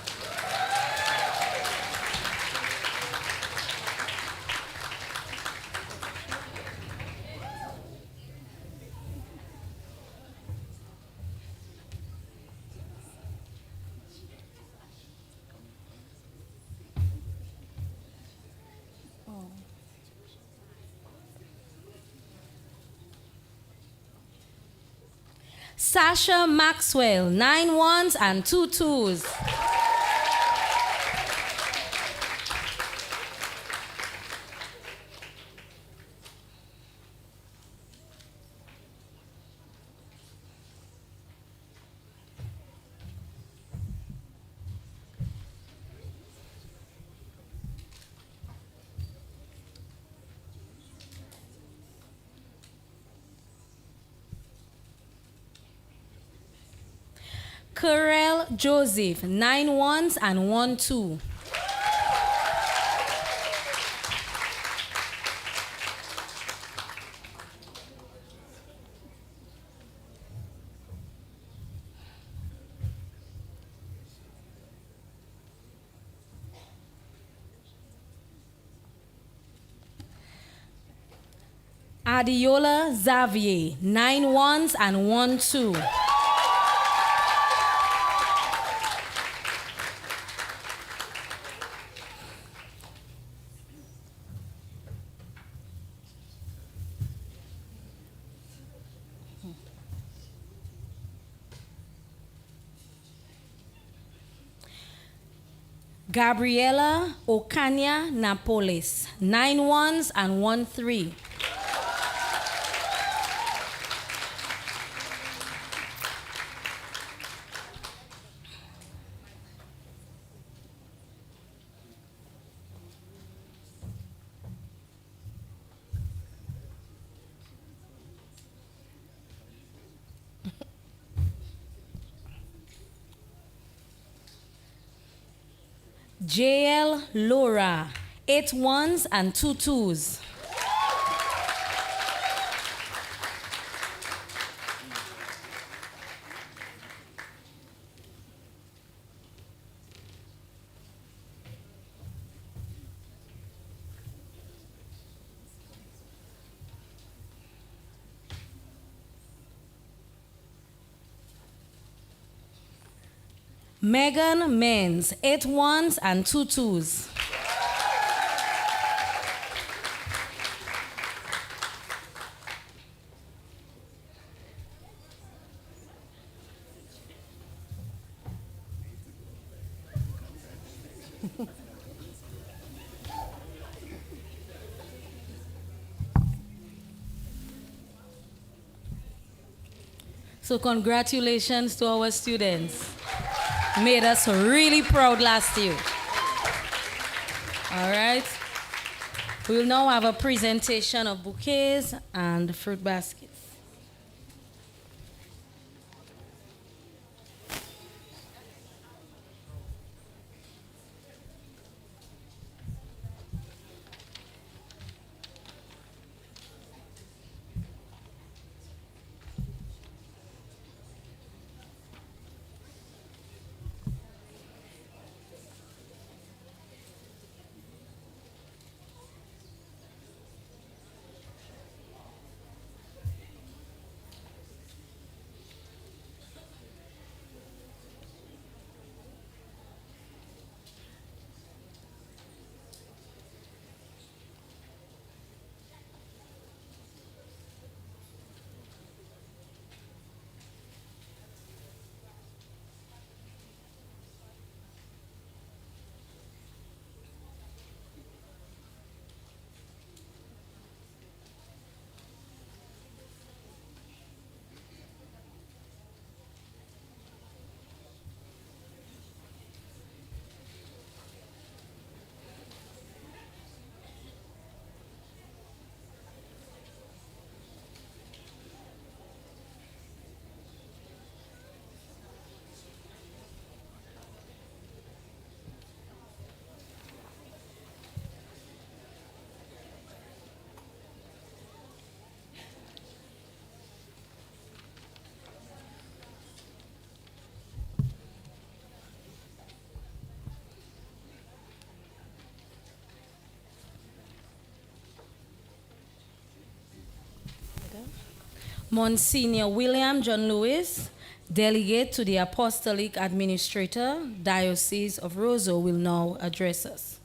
Sasha Maxwell, 9 1s and 2 2s. Corel Joseph, 9 1s and 1 2. Adiola Xavier, 9 1s and 1 2. Gabriela Ocania Napoles, 9 1s and 1 3. JL Laura, 8 1s and 2 2s. Megan Menz, 8 1s and 2 2s. So congratulations to our students. Made us really proud last year. All right. We'll now have a presentation of bouquets and fruit baskets. Monsignor William John Lewis, Delegate to the Apostolic Administrator, Diocese of Roseau, will now address us.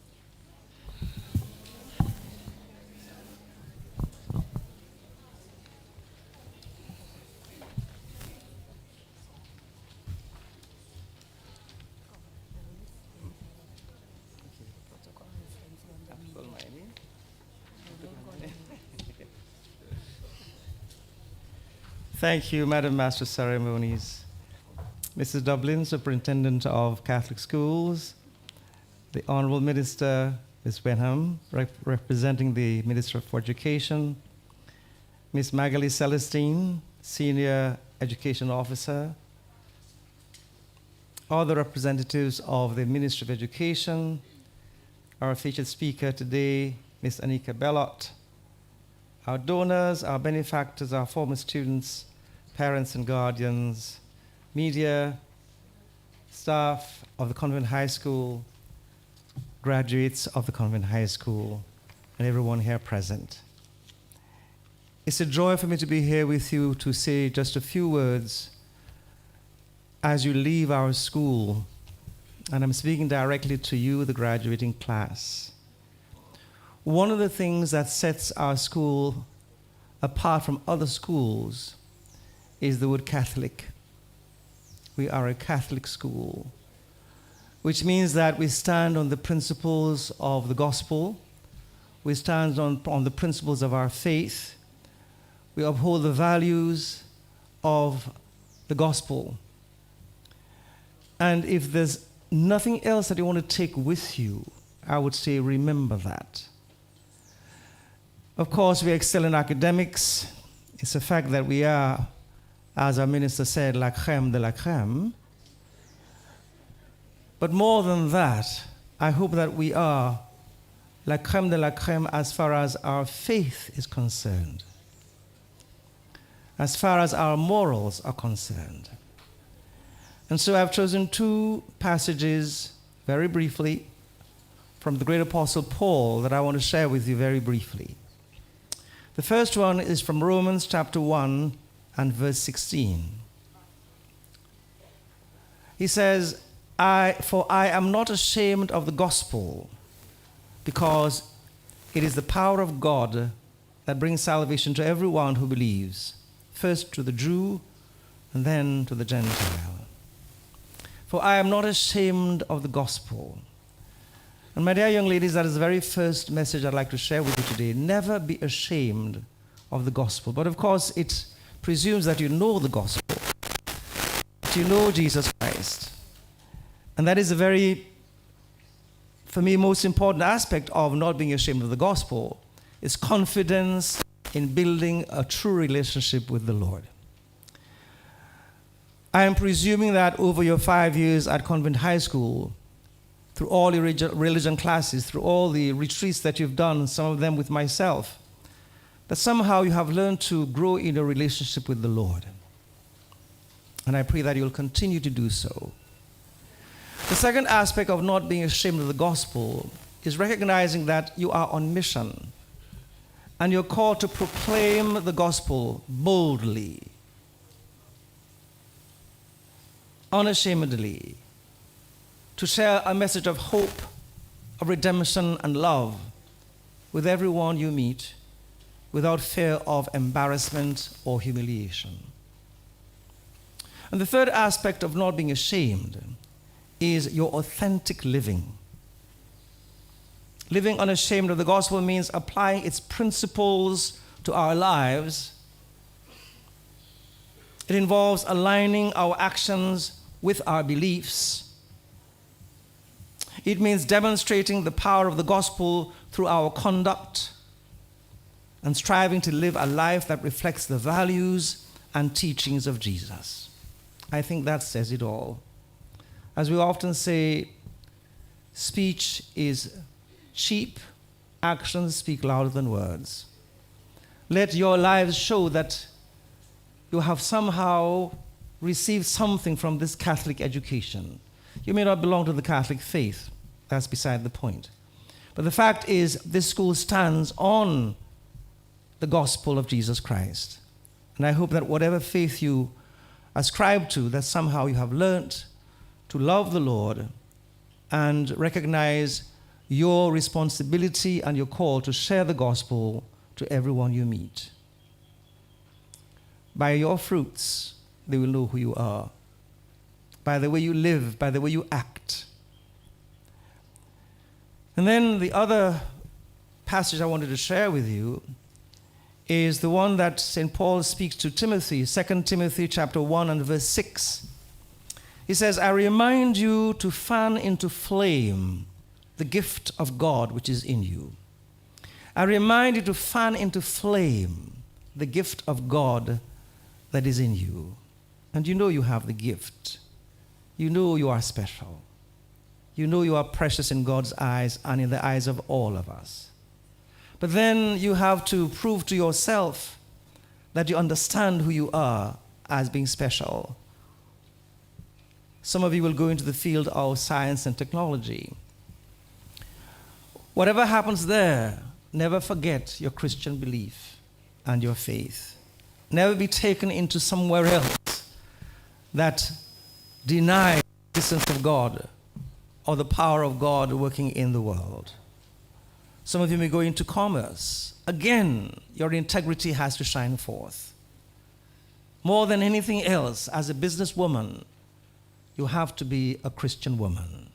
Thank you, Madam Master of Ceremonies. Mrs. Dublin, Superintendent of Catholic Schools, the Honorable Minister, Ms. Wenham, representing the Minister for Education, Ms. Magali Celestine, Senior Education Officer, all the representatives of the Ministry of Education, our featured speaker today, Ms. Anika Bellot, our donors, our benefactors, our former students, parents and guardians, media, staff of the Convent High School, graduates of the Convent High School, and everyone here present. It's a joy for me to be here with you to say just a few words as you leave our school, and I'm speaking directly to you, the graduating class. One of the things that sets our school apart from other schools is the word Catholic. We are a Catholic school, which means that we stand on the principles of the gospel. We stand on the principles of our faith. We uphold the values of the gospel. And if there's nothing else that you want to take with you, I would say remember that. Of course, we excel in academics. It's a fact that we are, as our minister said, la crème de la crème. But more than that, I hope that we are la crème de la crème as far as our faith is concerned, as far as our morals are concerned. And so I've chosen two passages very briefly from the great apostle Paul that I want to share with you very briefly. The first one is from Romans chapter 1 and verse 16. He says, For I am not ashamed of the gospel, because it is the power of God that brings salvation to everyone who believes, first to the Jew and then to the Gentile. For I am not ashamed of the gospel. And my dear young ladies, that is the very first message I'd like to share with you today. Never be ashamed of the gospel. But of course, it presumes that you know the gospel, that you know Jesus Christ. And that is a very, for me, most important aspect of not being ashamed of the gospel, is confidence in building a true relationship with the Lord. I am presuming that over your 5 years at Convent High School, through all your religion classes, through all the retreats that you've done, some of them with myself, that somehow you have learned to grow in a relationship with the Lord. And I pray that you'll continue to do so. The second aspect of not being ashamed of the gospel is recognizing that you are on mission and you're called to proclaim the gospel boldly, unashamedly, to share a message of hope, of redemption and love with everyone you meet without fear of embarrassment or humiliation. And the third aspect of not being ashamed is your authentic living. Living unashamed of the gospel means applying its principles to our lives. It involves aligning our actions with our beliefs. It means demonstrating the power of the gospel through our conduct and striving to live a life that reflects the values and teachings of Jesus. I think that says it all. As we often say, speech is cheap, actions speak louder than words. Let your lives show that you have somehow received something from this Catholic education. You may not belong to the Catholic faith. That's beside the point. But the fact is, this school stands on the gospel of Jesus Christ. And I hope that whatever faith you ascribe to, that somehow you have learned to love the Lord and recognize your responsibility and your call to share the gospel to everyone you meet. By your fruits, they will know who you are. By the way you live, by the way you act. And then the other passage I wanted to share with you is the one that St. Paul speaks to Timothy, 2 Timothy chapter 1 and verse 6. He says, I remind you to fan into flame the gift of God which is in you. I remind you to fan into flame the gift of God that is in you. And you know you have the gift. You know you are special. You know you are precious in God's eyes and in the eyes of all of us. But then you have to prove to yourself that you understand who you are as being special. Some of you will go into the field of science and technology. Whatever happens there, never forget your Christian belief and your faith. Never be taken into somewhere else that denies the existence of God or the power of God working in the world. Some of you may go into commerce. Again, your integrity has to shine forth. More than anything else, as a businesswoman, you have to be a Christian woman.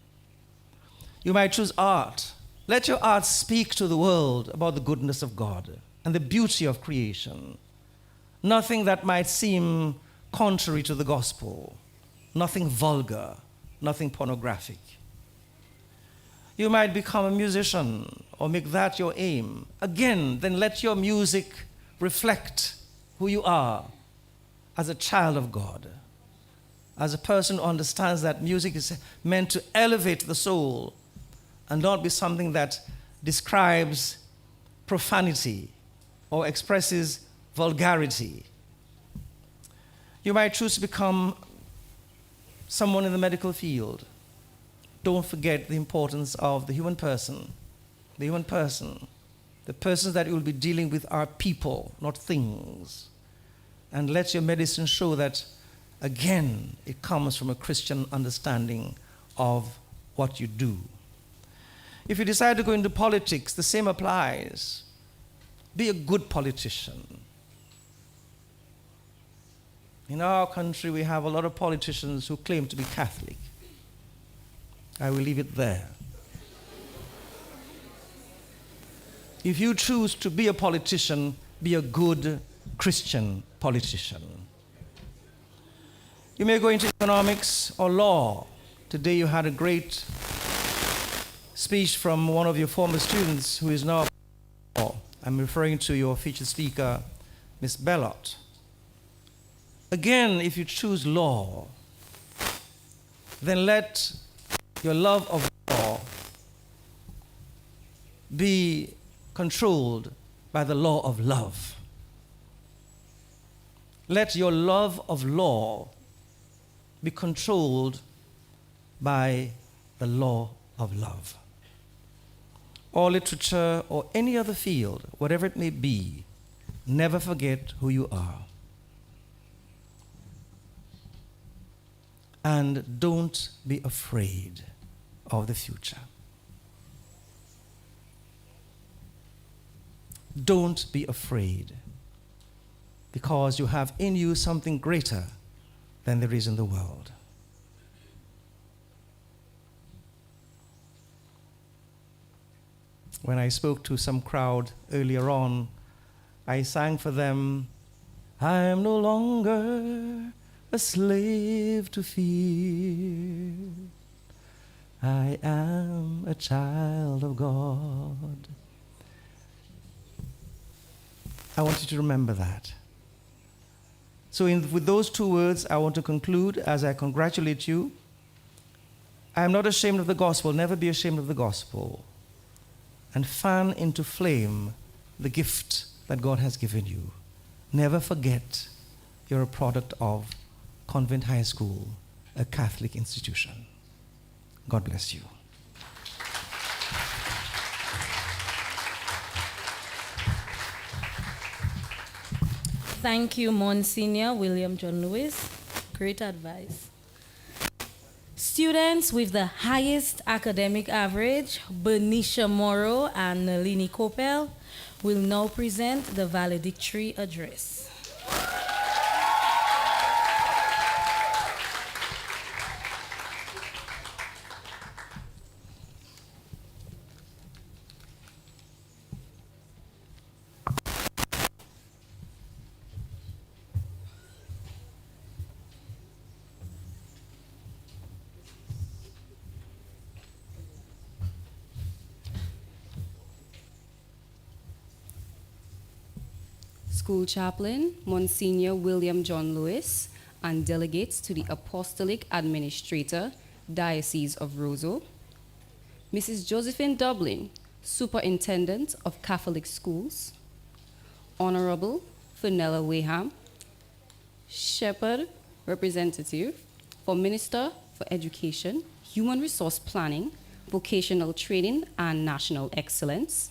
You might choose art. Let your art speak to the world about the goodness of God and the beauty of creation. Nothing that might seem contrary to the gospel. Nothing vulgar. Nothing pornographic. You might become a musician or make that your aim. Again, then let your music reflect who you are as a child of God, as a person who understands that music is meant to elevate the soul and not be something that describes profanity or expresses vulgarity. You might choose to become someone in the medical field. Don't forget the importance of the human person. The human person. The persons that you will be dealing with are people, not things. And let your medicine show that, again, it comes from a Christian understanding of what you do. If you decide to go into politics, the same applies. Be a good politician. In our country, we have a lot of politicians who claim to be Catholic. I will leave it there. If you choose to be a politician, be a good Christian politician. You may go into economics or law. Today you had a great speech from one of your former students who is now law. I'm referring to your featured speaker, Ms. Bellot. Again, if you choose law, then let your love of law be controlled by the law of love. Let your love of law be controlled by the law of love. Or literature or any other field, whatever it may be, never forget who you are. And don't be afraid of the future. Don't be afraid, because you have in you something greater than there is in the world. When I spoke to some crowd earlier on, I sang for them, I am no longer a slave to fear. I am a child of God. I want you to remember that. So with those two words, I want to conclude as I congratulate you. I am not ashamed of the gospel. Never be ashamed of the gospel. And fan into flame the gift that God has given you. Never forget you're a product of Convent High School, a Catholic institution. God bless you. Thank you, Monsignor William John Lewis. Great advice. Students with the highest academic average, Bernicia Morrow and Nalini Kopel, will now present the valedictory address. School Chaplain, Monsignor William John Lewis, and delegates to the Apostolic Administrator, Diocese of Roseau, Mrs. Josephine Dublin, Superintendent of Catholic Schools, Honorable Fenella Wayham, Shepherd, Representative for Minister for Education, Human Resource Planning, Vocational Training, and National Excellence,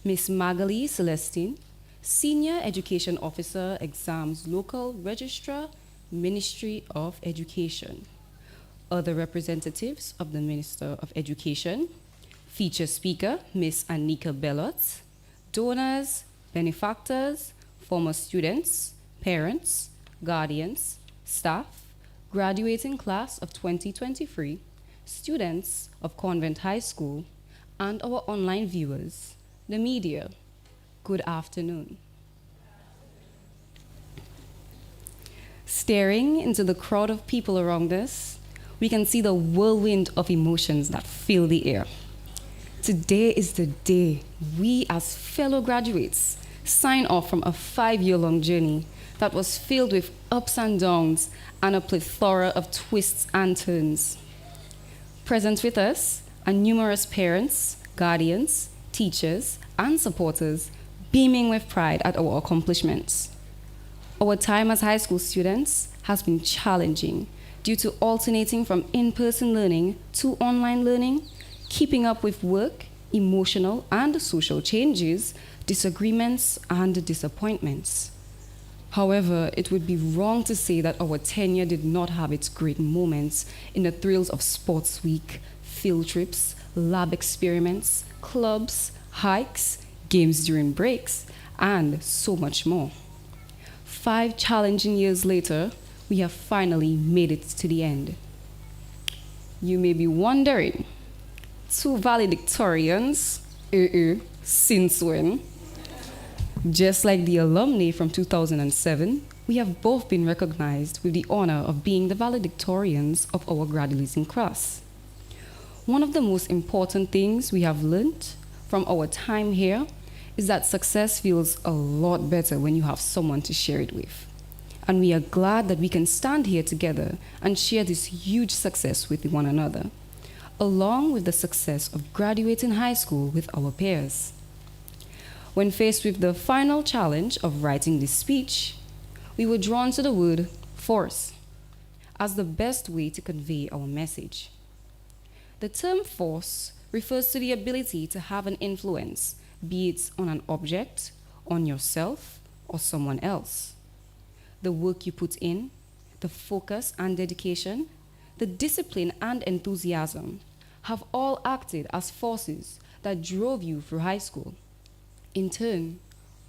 Miss Magali Celestine, Senior Education Officer, Exams Local Registrar, Ministry of Education. Other representatives of the Minister of Education, feature speaker, Miss Anika Bellot, donors, benefactors, former students, parents, guardians, staff, graduating class of 2023, students of Convent High School, and our online viewers, the media. Good afternoon. Staring into the crowd of people around us, we can see the whirlwind of emotions that fill the air. Today is the day we as fellow graduates sign off from a 5-year-long journey that was filled with ups and downs and a plethora of twists and turns. Present with us are numerous parents, guardians, teachers, and supporters beaming with pride at our accomplishments. Our time as high school students has been challenging due to alternating from in-person learning to online learning, keeping up with work, emotional and social changes, disagreements, and disappointments. However, it would be wrong to say that our tenure did not have its great moments in the thrills of sports week, field trips, lab experiments, clubs, hikes, games during breaks, and so much more. 5 challenging years later, we have finally made it to the end. You may be wondering, 2 valedictorians, since when? Just like the alumni from 2007, we have both been recognized with the honor of being the valedictorians of our graduating class. One of the most important things we have learned from our time here is that success feels a lot better when you have someone to share it with. And we are glad that we can stand here together and share this huge success with one another, along with the success of graduating high school with our peers. When faced with the final challenge of writing this speech, we were drawn to the word force as the best way to convey our message. The term force refers to the ability to have an influence, be it on an object, on yourself, or someone else. The work you put in, the focus and dedication, the discipline and enthusiasm have all acted as forces that drove you through high school. In turn,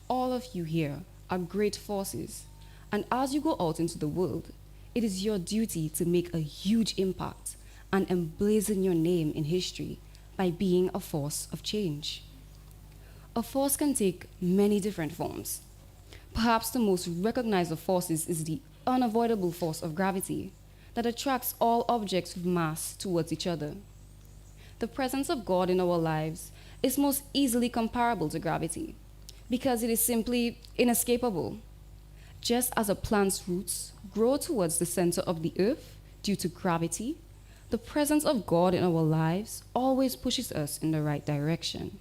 all of you here are great forces, and as you go out into the world, it is your duty to make a huge impact and emblazon your name in history by being a force of change. A force can take many different forms. Perhaps the most recognized of forces is the unavoidable force of gravity that attracts all objects with mass towards each other. The presence of God in our lives is most easily comparable to gravity because it is simply inescapable. Just as a plant's roots grow towards the center of the earth due to gravity, the presence of God in our lives always pushes us in the right direction,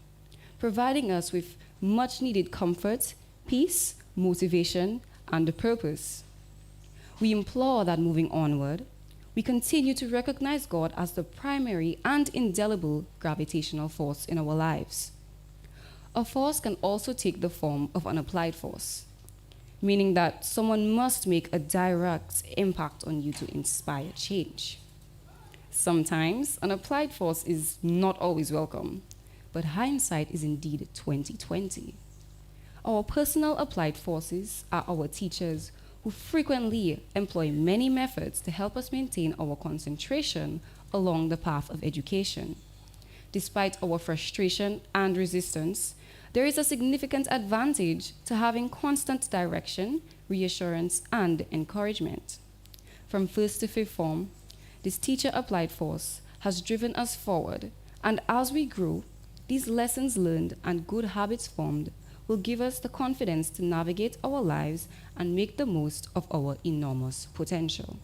providing us with much needed comfort, peace, motivation, and a purpose. We implore that moving onward, we continue to recognize God as the primary and indelible gravitational force in our lives. A force can also take the form of an applied force. meaning that someone must make a direct impact on you to inspire change. Sometimes an applied force is not always welcome, but hindsight is indeed 2020. Our personal applied forces are our teachers who frequently employ many methods to help us maintain our concentration along the path of education. Despite our frustration and resistance, there is a significant advantage to having constant direction, reassurance, and encouragement. From first to fifth form, this teacher applied force has driven us forward, and as we grow, these lessons learned and good habits formed will give us the confidence to navigate our lives and make the most of our enormous potential.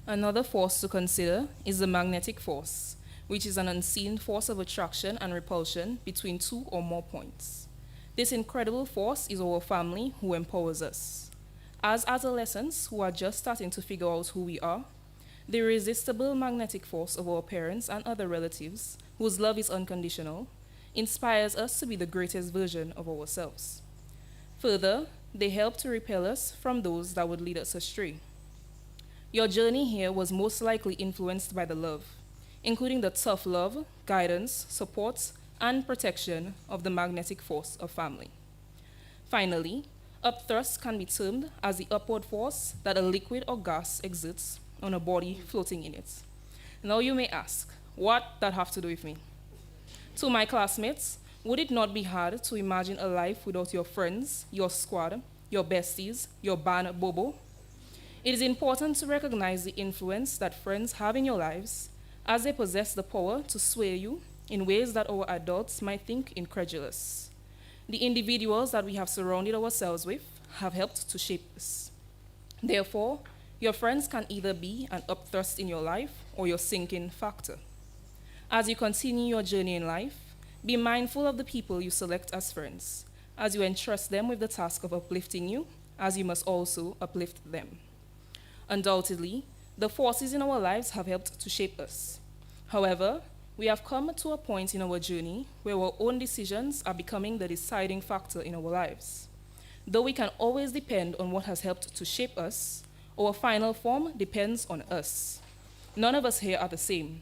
Another force to consider is the magnetic force, which is an unseen force of attraction and repulsion between two or more points. This incredible force is our family who empowers us. As adolescents who are just starting to figure out who we are, the irresistible magnetic force of our parents and other relatives, whose love is unconditional, inspires us to be the greatest version of ourselves. Further, they help to repel us from those that would lead us astray. Your journey here was most likely influenced by the love, including the tough love, guidance, support, and protection of the magnetic force of family. Finally, upthrust can be termed as the upward force that a liquid or gas exerts on a body floating in it. Now you may ask, what that have to do with me? To my classmates, would it not be hard to imagine a life without your friends, your squad, your besties, your band bobo? It is important to recognize the influence that friends have in your lives, as they possess the power to sway you in ways that our adults might think incredulous. The individuals that we have surrounded ourselves with have helped to shape us. Therefore, your friends can either be an upthrust in your life or your sinking factor. As you continue your journey in life, be mindful of the people you select as friends, as you entrust them with the task of uplifting you, as you must also uplift them. Undoubtedly, the forces in our lives have helped to shape us. However, we have come to a point in our journey where our own decisions are becoming the deciding factor in our lives. Though we can always depend on what has helped to shape us, our final form depends on us. None of us here are the same.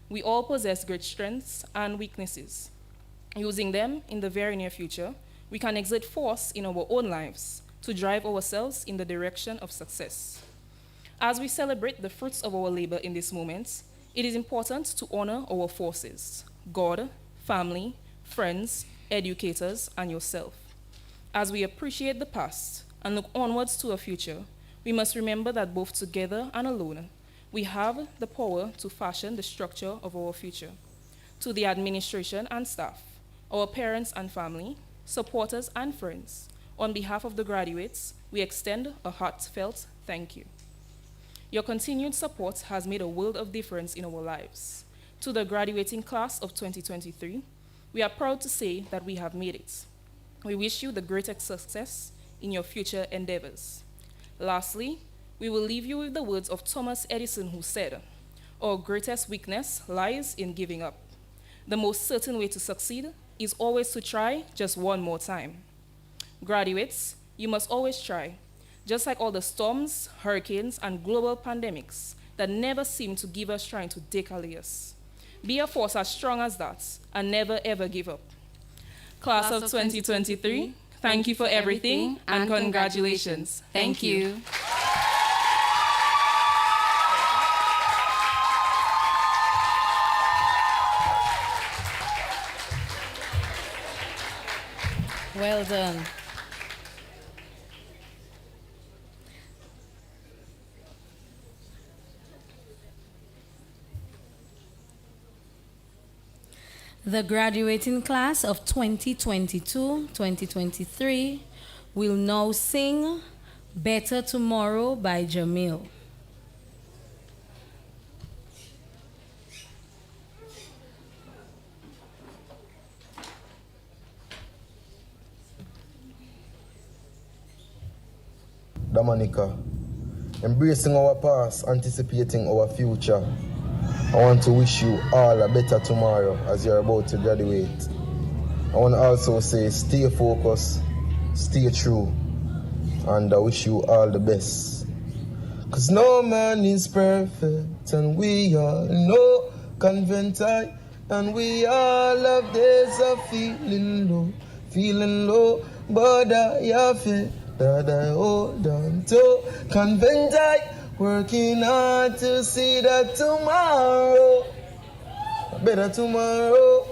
We all possess great strengths and weaknesses. Using them in the very near future, we can exert force in our own lives to drive ourselves in the direction of success. As we celebrate the fruits of our labor in this moment, it is important to honor our forces: God, family, friends, educators, and yourself. As we appreciate the past and look onwards to a future, we must remember that both together and alone, we have the power to fashion the structure of our future. To the administration and staff, our parents and family, supporters and friends, on behalf of the graduates, we extend a heartfelt thank you. Your continued support has made a world of difference in our lives. To the graduating class of 2023, we are proud to say that we have made it. We wish you the greatest success in your future endeavors. Lastly, we will leave you with the words of Thomas Edison, who said, "Our greatest weakness lies in giving up. The most certain way to succeed is always to try just one more time." Graduates, you must always try. Just like all the storms, hurricanes, and global pandemics that never seem to give us trying to decalate us. Be a force as strong as that, and never ever give up. Class of 2023, thank you for everything, and congratulations. Thank you. Well done. The graduating class of 2022-2023 will now sing Better Tomorrow by Jamil. Dominica, embracing our past, anticipating our future. I want to wish you all a better tomorrow as you're about to graduate. I want to also say stay focused, stay true, and I wish you all the best. Cause no man is perfect, and we all know Convent high, and we all have days of feeling low, but I have it that I hold on to. Convent high, working hard to see that tomorrow, better tomorrow, oh,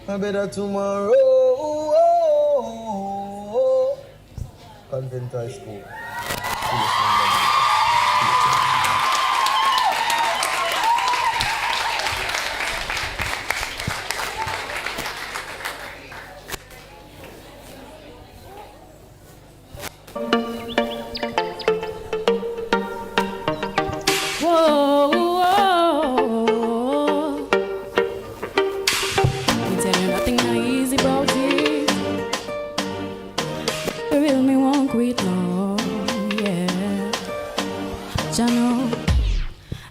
better tomorrow, oh. Convent High School.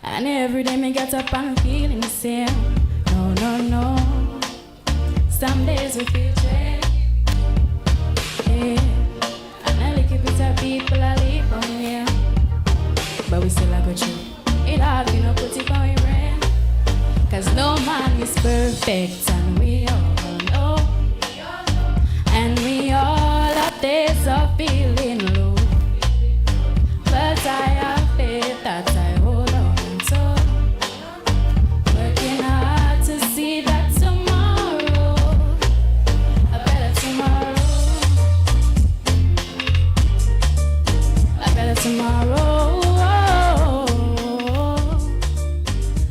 And every day me get up and I'm feeling the same. No. Some days we feel drained. Yeah. And a little bit of people I live on here. But we still a go through. It hard, we no put it on your brain. Cause no man is perfect, and we all know. And we all have days of feeling low. But I have faith that I hold on to. Working hard to see that tomorrow, a better tomorrow, a better tomorrow,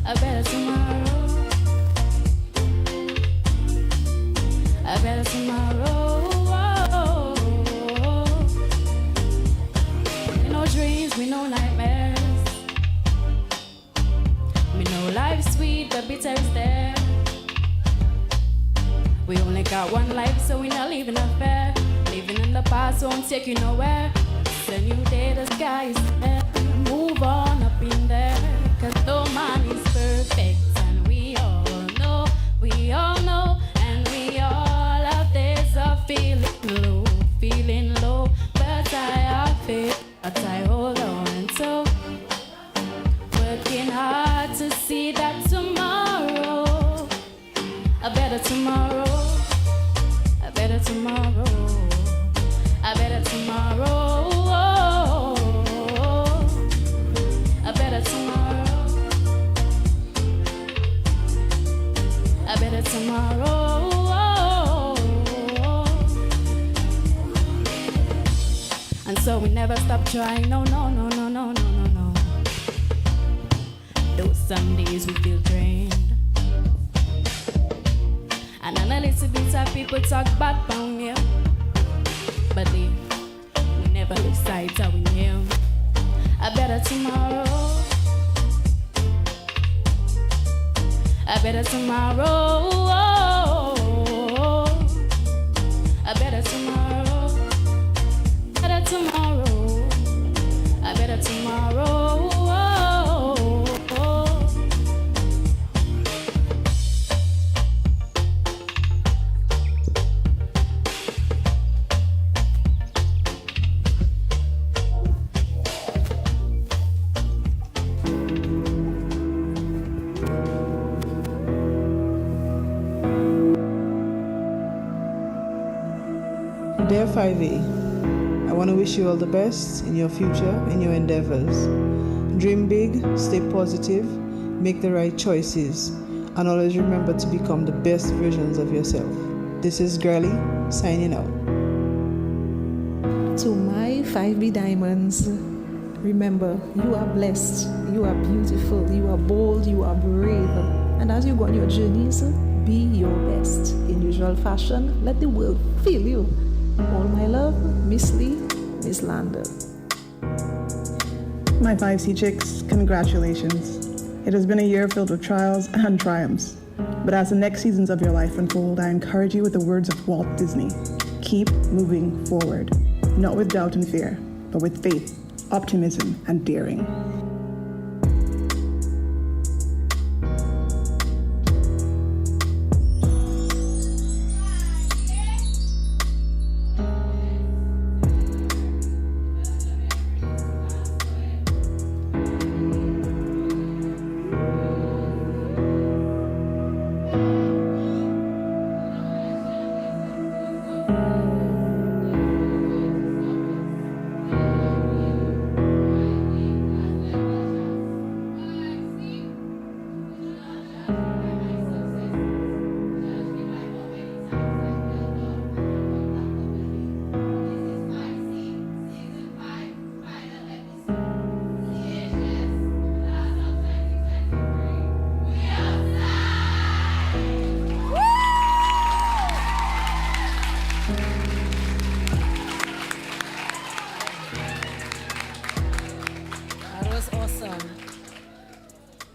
a better tomorrow, a better tomorrow. Dreams, we know nightmares. We know life's sweet, but bitter is there. We only got one life, so we not living a fair. Living in the past won't take you nowhere. It's a new day, the sky is there. Move on up in there. Cause no man is perfect, and we all know. And we all have days of feeling low. But I have faith that I hold on to. Working hard to see that tomorrow, a better tomorrow, a better tomorrow, a better tomorrow, a better tomorrow, a better tomorrow. And so we never stop trying, no. Though some days we feel drained. And a little bit of people talk bad about me. But we never lose sight of we knew. A better tomorrow. A better tomorrow. A better tomorrow. Tomorrow, a better tomorrow. Dear 5A, I want to wish you all the best in your future, in your endeavors. Dream big, stay positive, make the right choices, and always remember to become the best versions of yourself. This is Girly, signing out. To my 5B Diamonds, remember, you are blessed, you are beautiful, you are bold, you are brave. And as you go on your journeys, be your best. In usual fashion, let the world feel you. All my love, Miss Lee, Miss Lander. My 5C chicks, congratulations. It has been a year filled with trials and triumphs. But as the next seasons of your life unfold, I encourage you with the words of Walt Disney. Keep moving forward, not with doubt and fear, but with faith, optimism, and daring.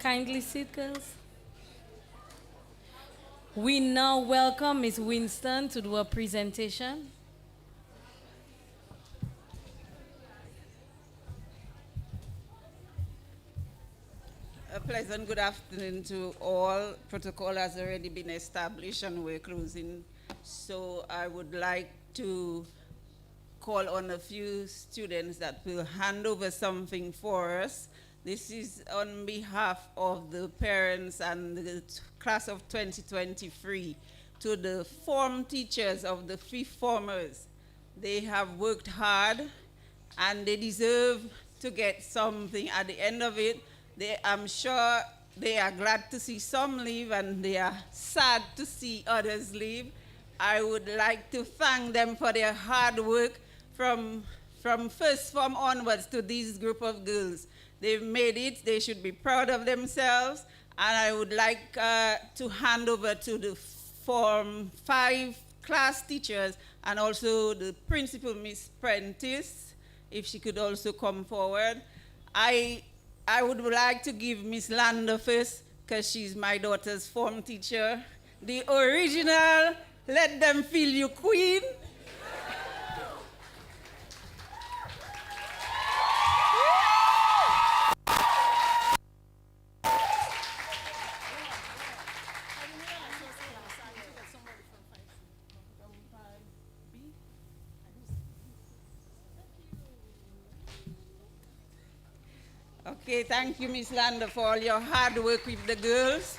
Kindly sit, girls. We now welcome Miss Winston to do a presentation. A pleasant good afternoon to all. Protocol has already been established and we're closing. So I would like to call on a few students that will hand over something for us. This is on behalf of the parents and the class of 2023 to the form teachers of the fifth formers. They have worked hard and they deserve to get something at the end of it. I'm sure they are glad to see some leave and they are sad to see others leave. I would like to thank them for their hard work from first form onwards to this group of girls. They've made it. They should be proud of themselves. And I would like to hand over to the Form 5 class teachers and also the principal, Miss Prentice, if she could also come forward. I would like to give Miss Lander first, because she's my daughter's form teacher. The original, let them feel you queen. Okay, thank you, Miss Lander, for all your hard work with the girls.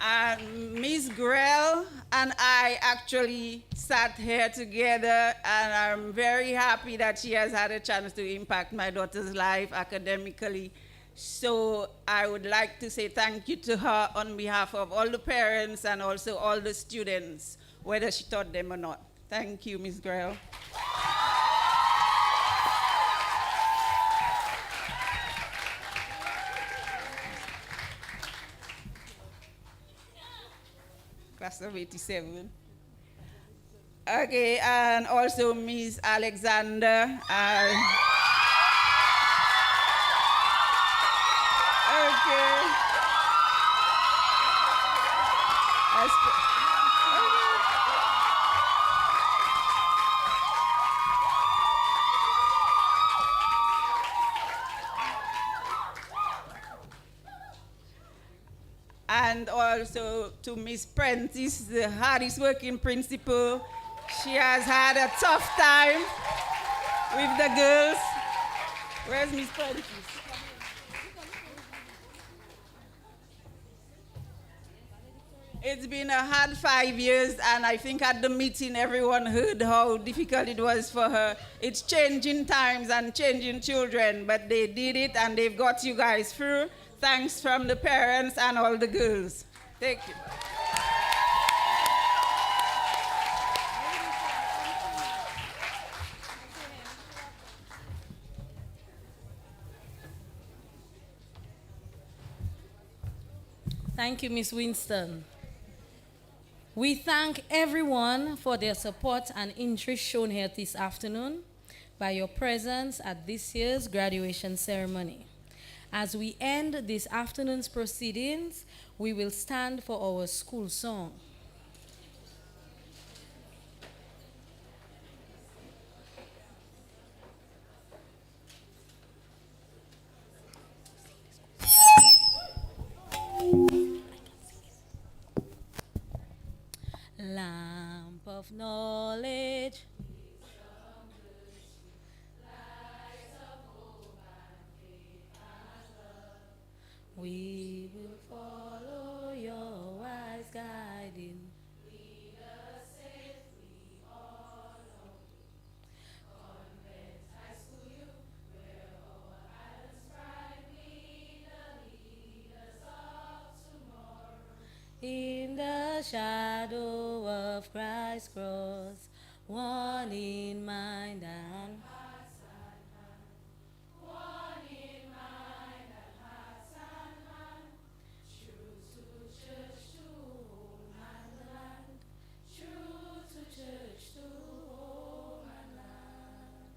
And Miss Grell and I actually sat here together, and I'm very happy that she has had a chance to impact my daughter's life academically. So I would like to say thank you to her on behalf of all the parents and also all the students, whether she taught them or not. Thank you, Miss Grell. Class of 87. Okay, and also Miss Alexander. Okay. And also to Miss Prentice, the hardest working principal. She has had a tough time with the girls. Where's Miss Prentice? It's been a hard 5 years, and I think at the meeting everyone heard how difficult it was for her. It's changing times and changing children, but they did it and they've got you guys through. Thanks from the parents and all the girls. Thank you. Thank you, Miss Winston. We thank everyone for their support and interest shown here this afternoon by your presence at this year's graduation ceremony. As we end this afternoon's proceedings, we will stand for our school song. Lamp of knowledge, we will follow your wise guiding. Lead us safely all along. Convent High School, you, where our islands pride, we the leaders of tomorrow. In the shadow of Christ's cross, one in mind and hearts and hand. One in mind and hearts and hand. True to church, to home and land. True to church, to home and land.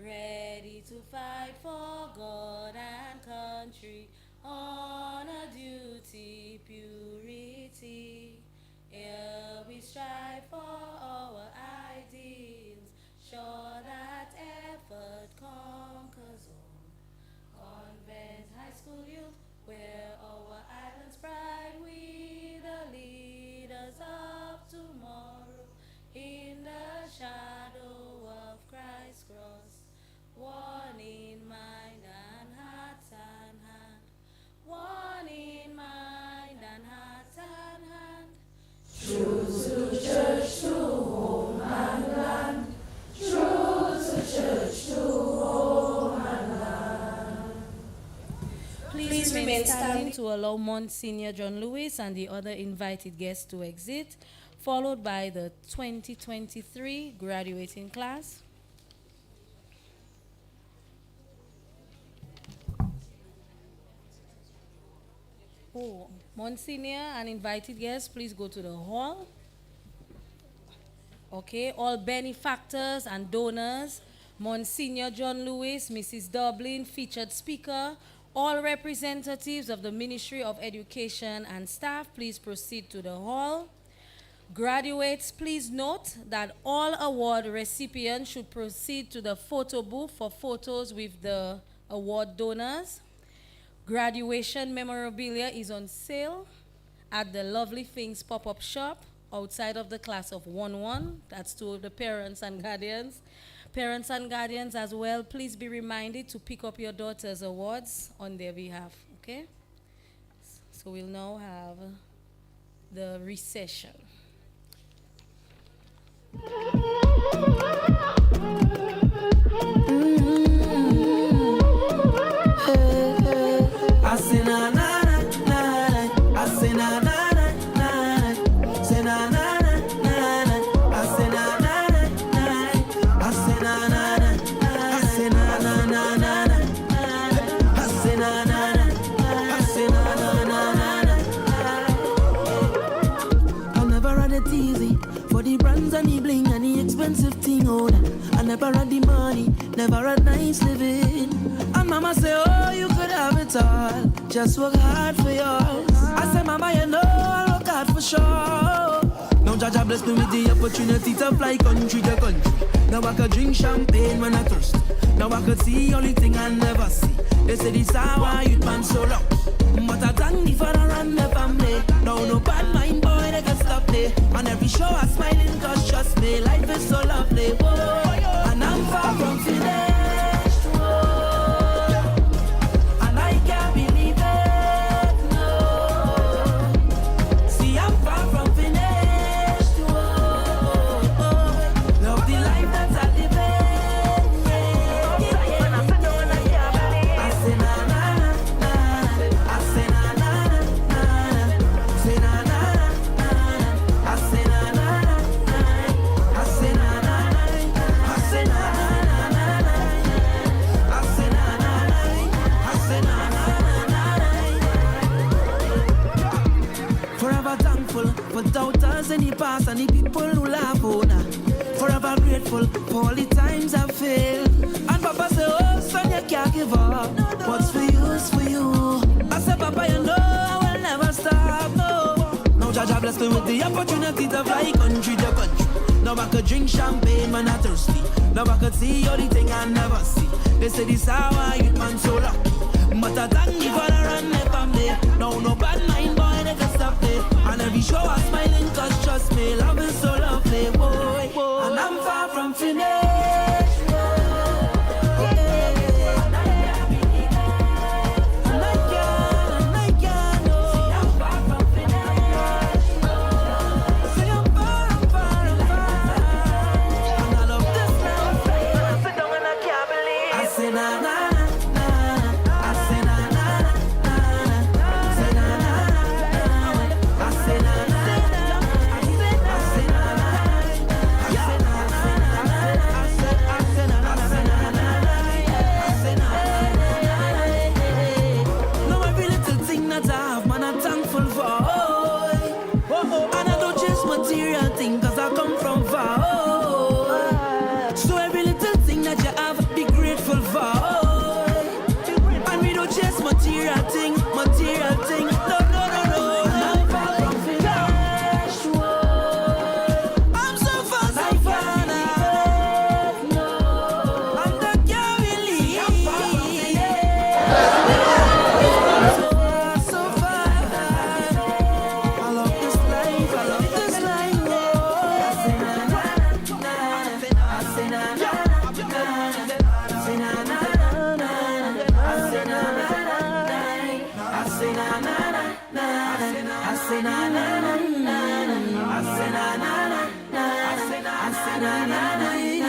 Ready to fight for God and country, honor, duty, purity. Here we strive for our ideals, sure that effort conquers all. Convent High School youth, we're our island's pride, we the leaders of tomorrow, in the shadow of Christ's cross, one in mind and heart and hand, one in mind and heart and hand. True to church, to home and land. True to church, to home and land. Please remain standing to allow Monsignor John Lewis and the other invited guests to exit, followed by the 2023 graduating class. Oh, Monsignor and invited guests, please go to the hall. Okay, all benefactors and donors, Monsignor John Lewis, Mrs. Dublin, featured speaker, all representatives of the Ministry of Education and staff, please proceed to the hall. Graduates, please note that all award recipients should proceed to the photo booth for photos with the award donors. Graduation memorabilia is on sale at the Lovely Things pop-up shop outside of the class of 1-1. That's to the parents and guardians. Parents and guardians as well, please be reminded to pick up your daughter's awards on their behalf, okay? So we'll now have the recession. I say na na na na, I say na na na na, say na na na na, I say na na na na, I say na na na, I say na na na na, I say na na na, I say na na na na. I never had it easy for the brands and the bling and the expensive thing. Oh, I never had the money, never had nice living. And mama say, oh, you could have it all, just work hard for yours. I say, mama, you know I'll work hard for sure. Now Jaja bless me with the opportunity to fly country to country. Now I could drink champagne when I thirst. Now I could see only thing I never see. They say this hour youth man so long, but I thank the father and the family. Now no bad mind boy they can stop me. On every show I smiling cause trust me, life is so lovely. Whoa. And I'm far from finished. Whoa. And I can't believe it. No. See I'm far from finished. Whoa. Love the life that I live in. When I sit down I can't believe. I say na na na na. I say na na na na. Say na na na. I say na na na. I say na na na. I say na na na. I say na na na. I say na na na. Forever thankful for doubters in the past and the people who laugh on. Forever grateful for all the times I failed. And Papa say, oh son, you can't give up. What's for you is for you. I said, Papa, you know I will never stop, no. Now Jaja bless me with the opportunity to fly country to country. Now I could drink champagne when I'm thirsty. Now I could see all the thing I never see. They say this hour youth man so lucky, but I thank the father and the family. Now no bad mind boy they can stop me. And every show I smiling cause trust me, love is so lovely, boy. And I'm far from finished. I say na na na, I say na na na, say na na na, I say na na. say na na na na, I say na na na na, I say na na na na, I say na na na.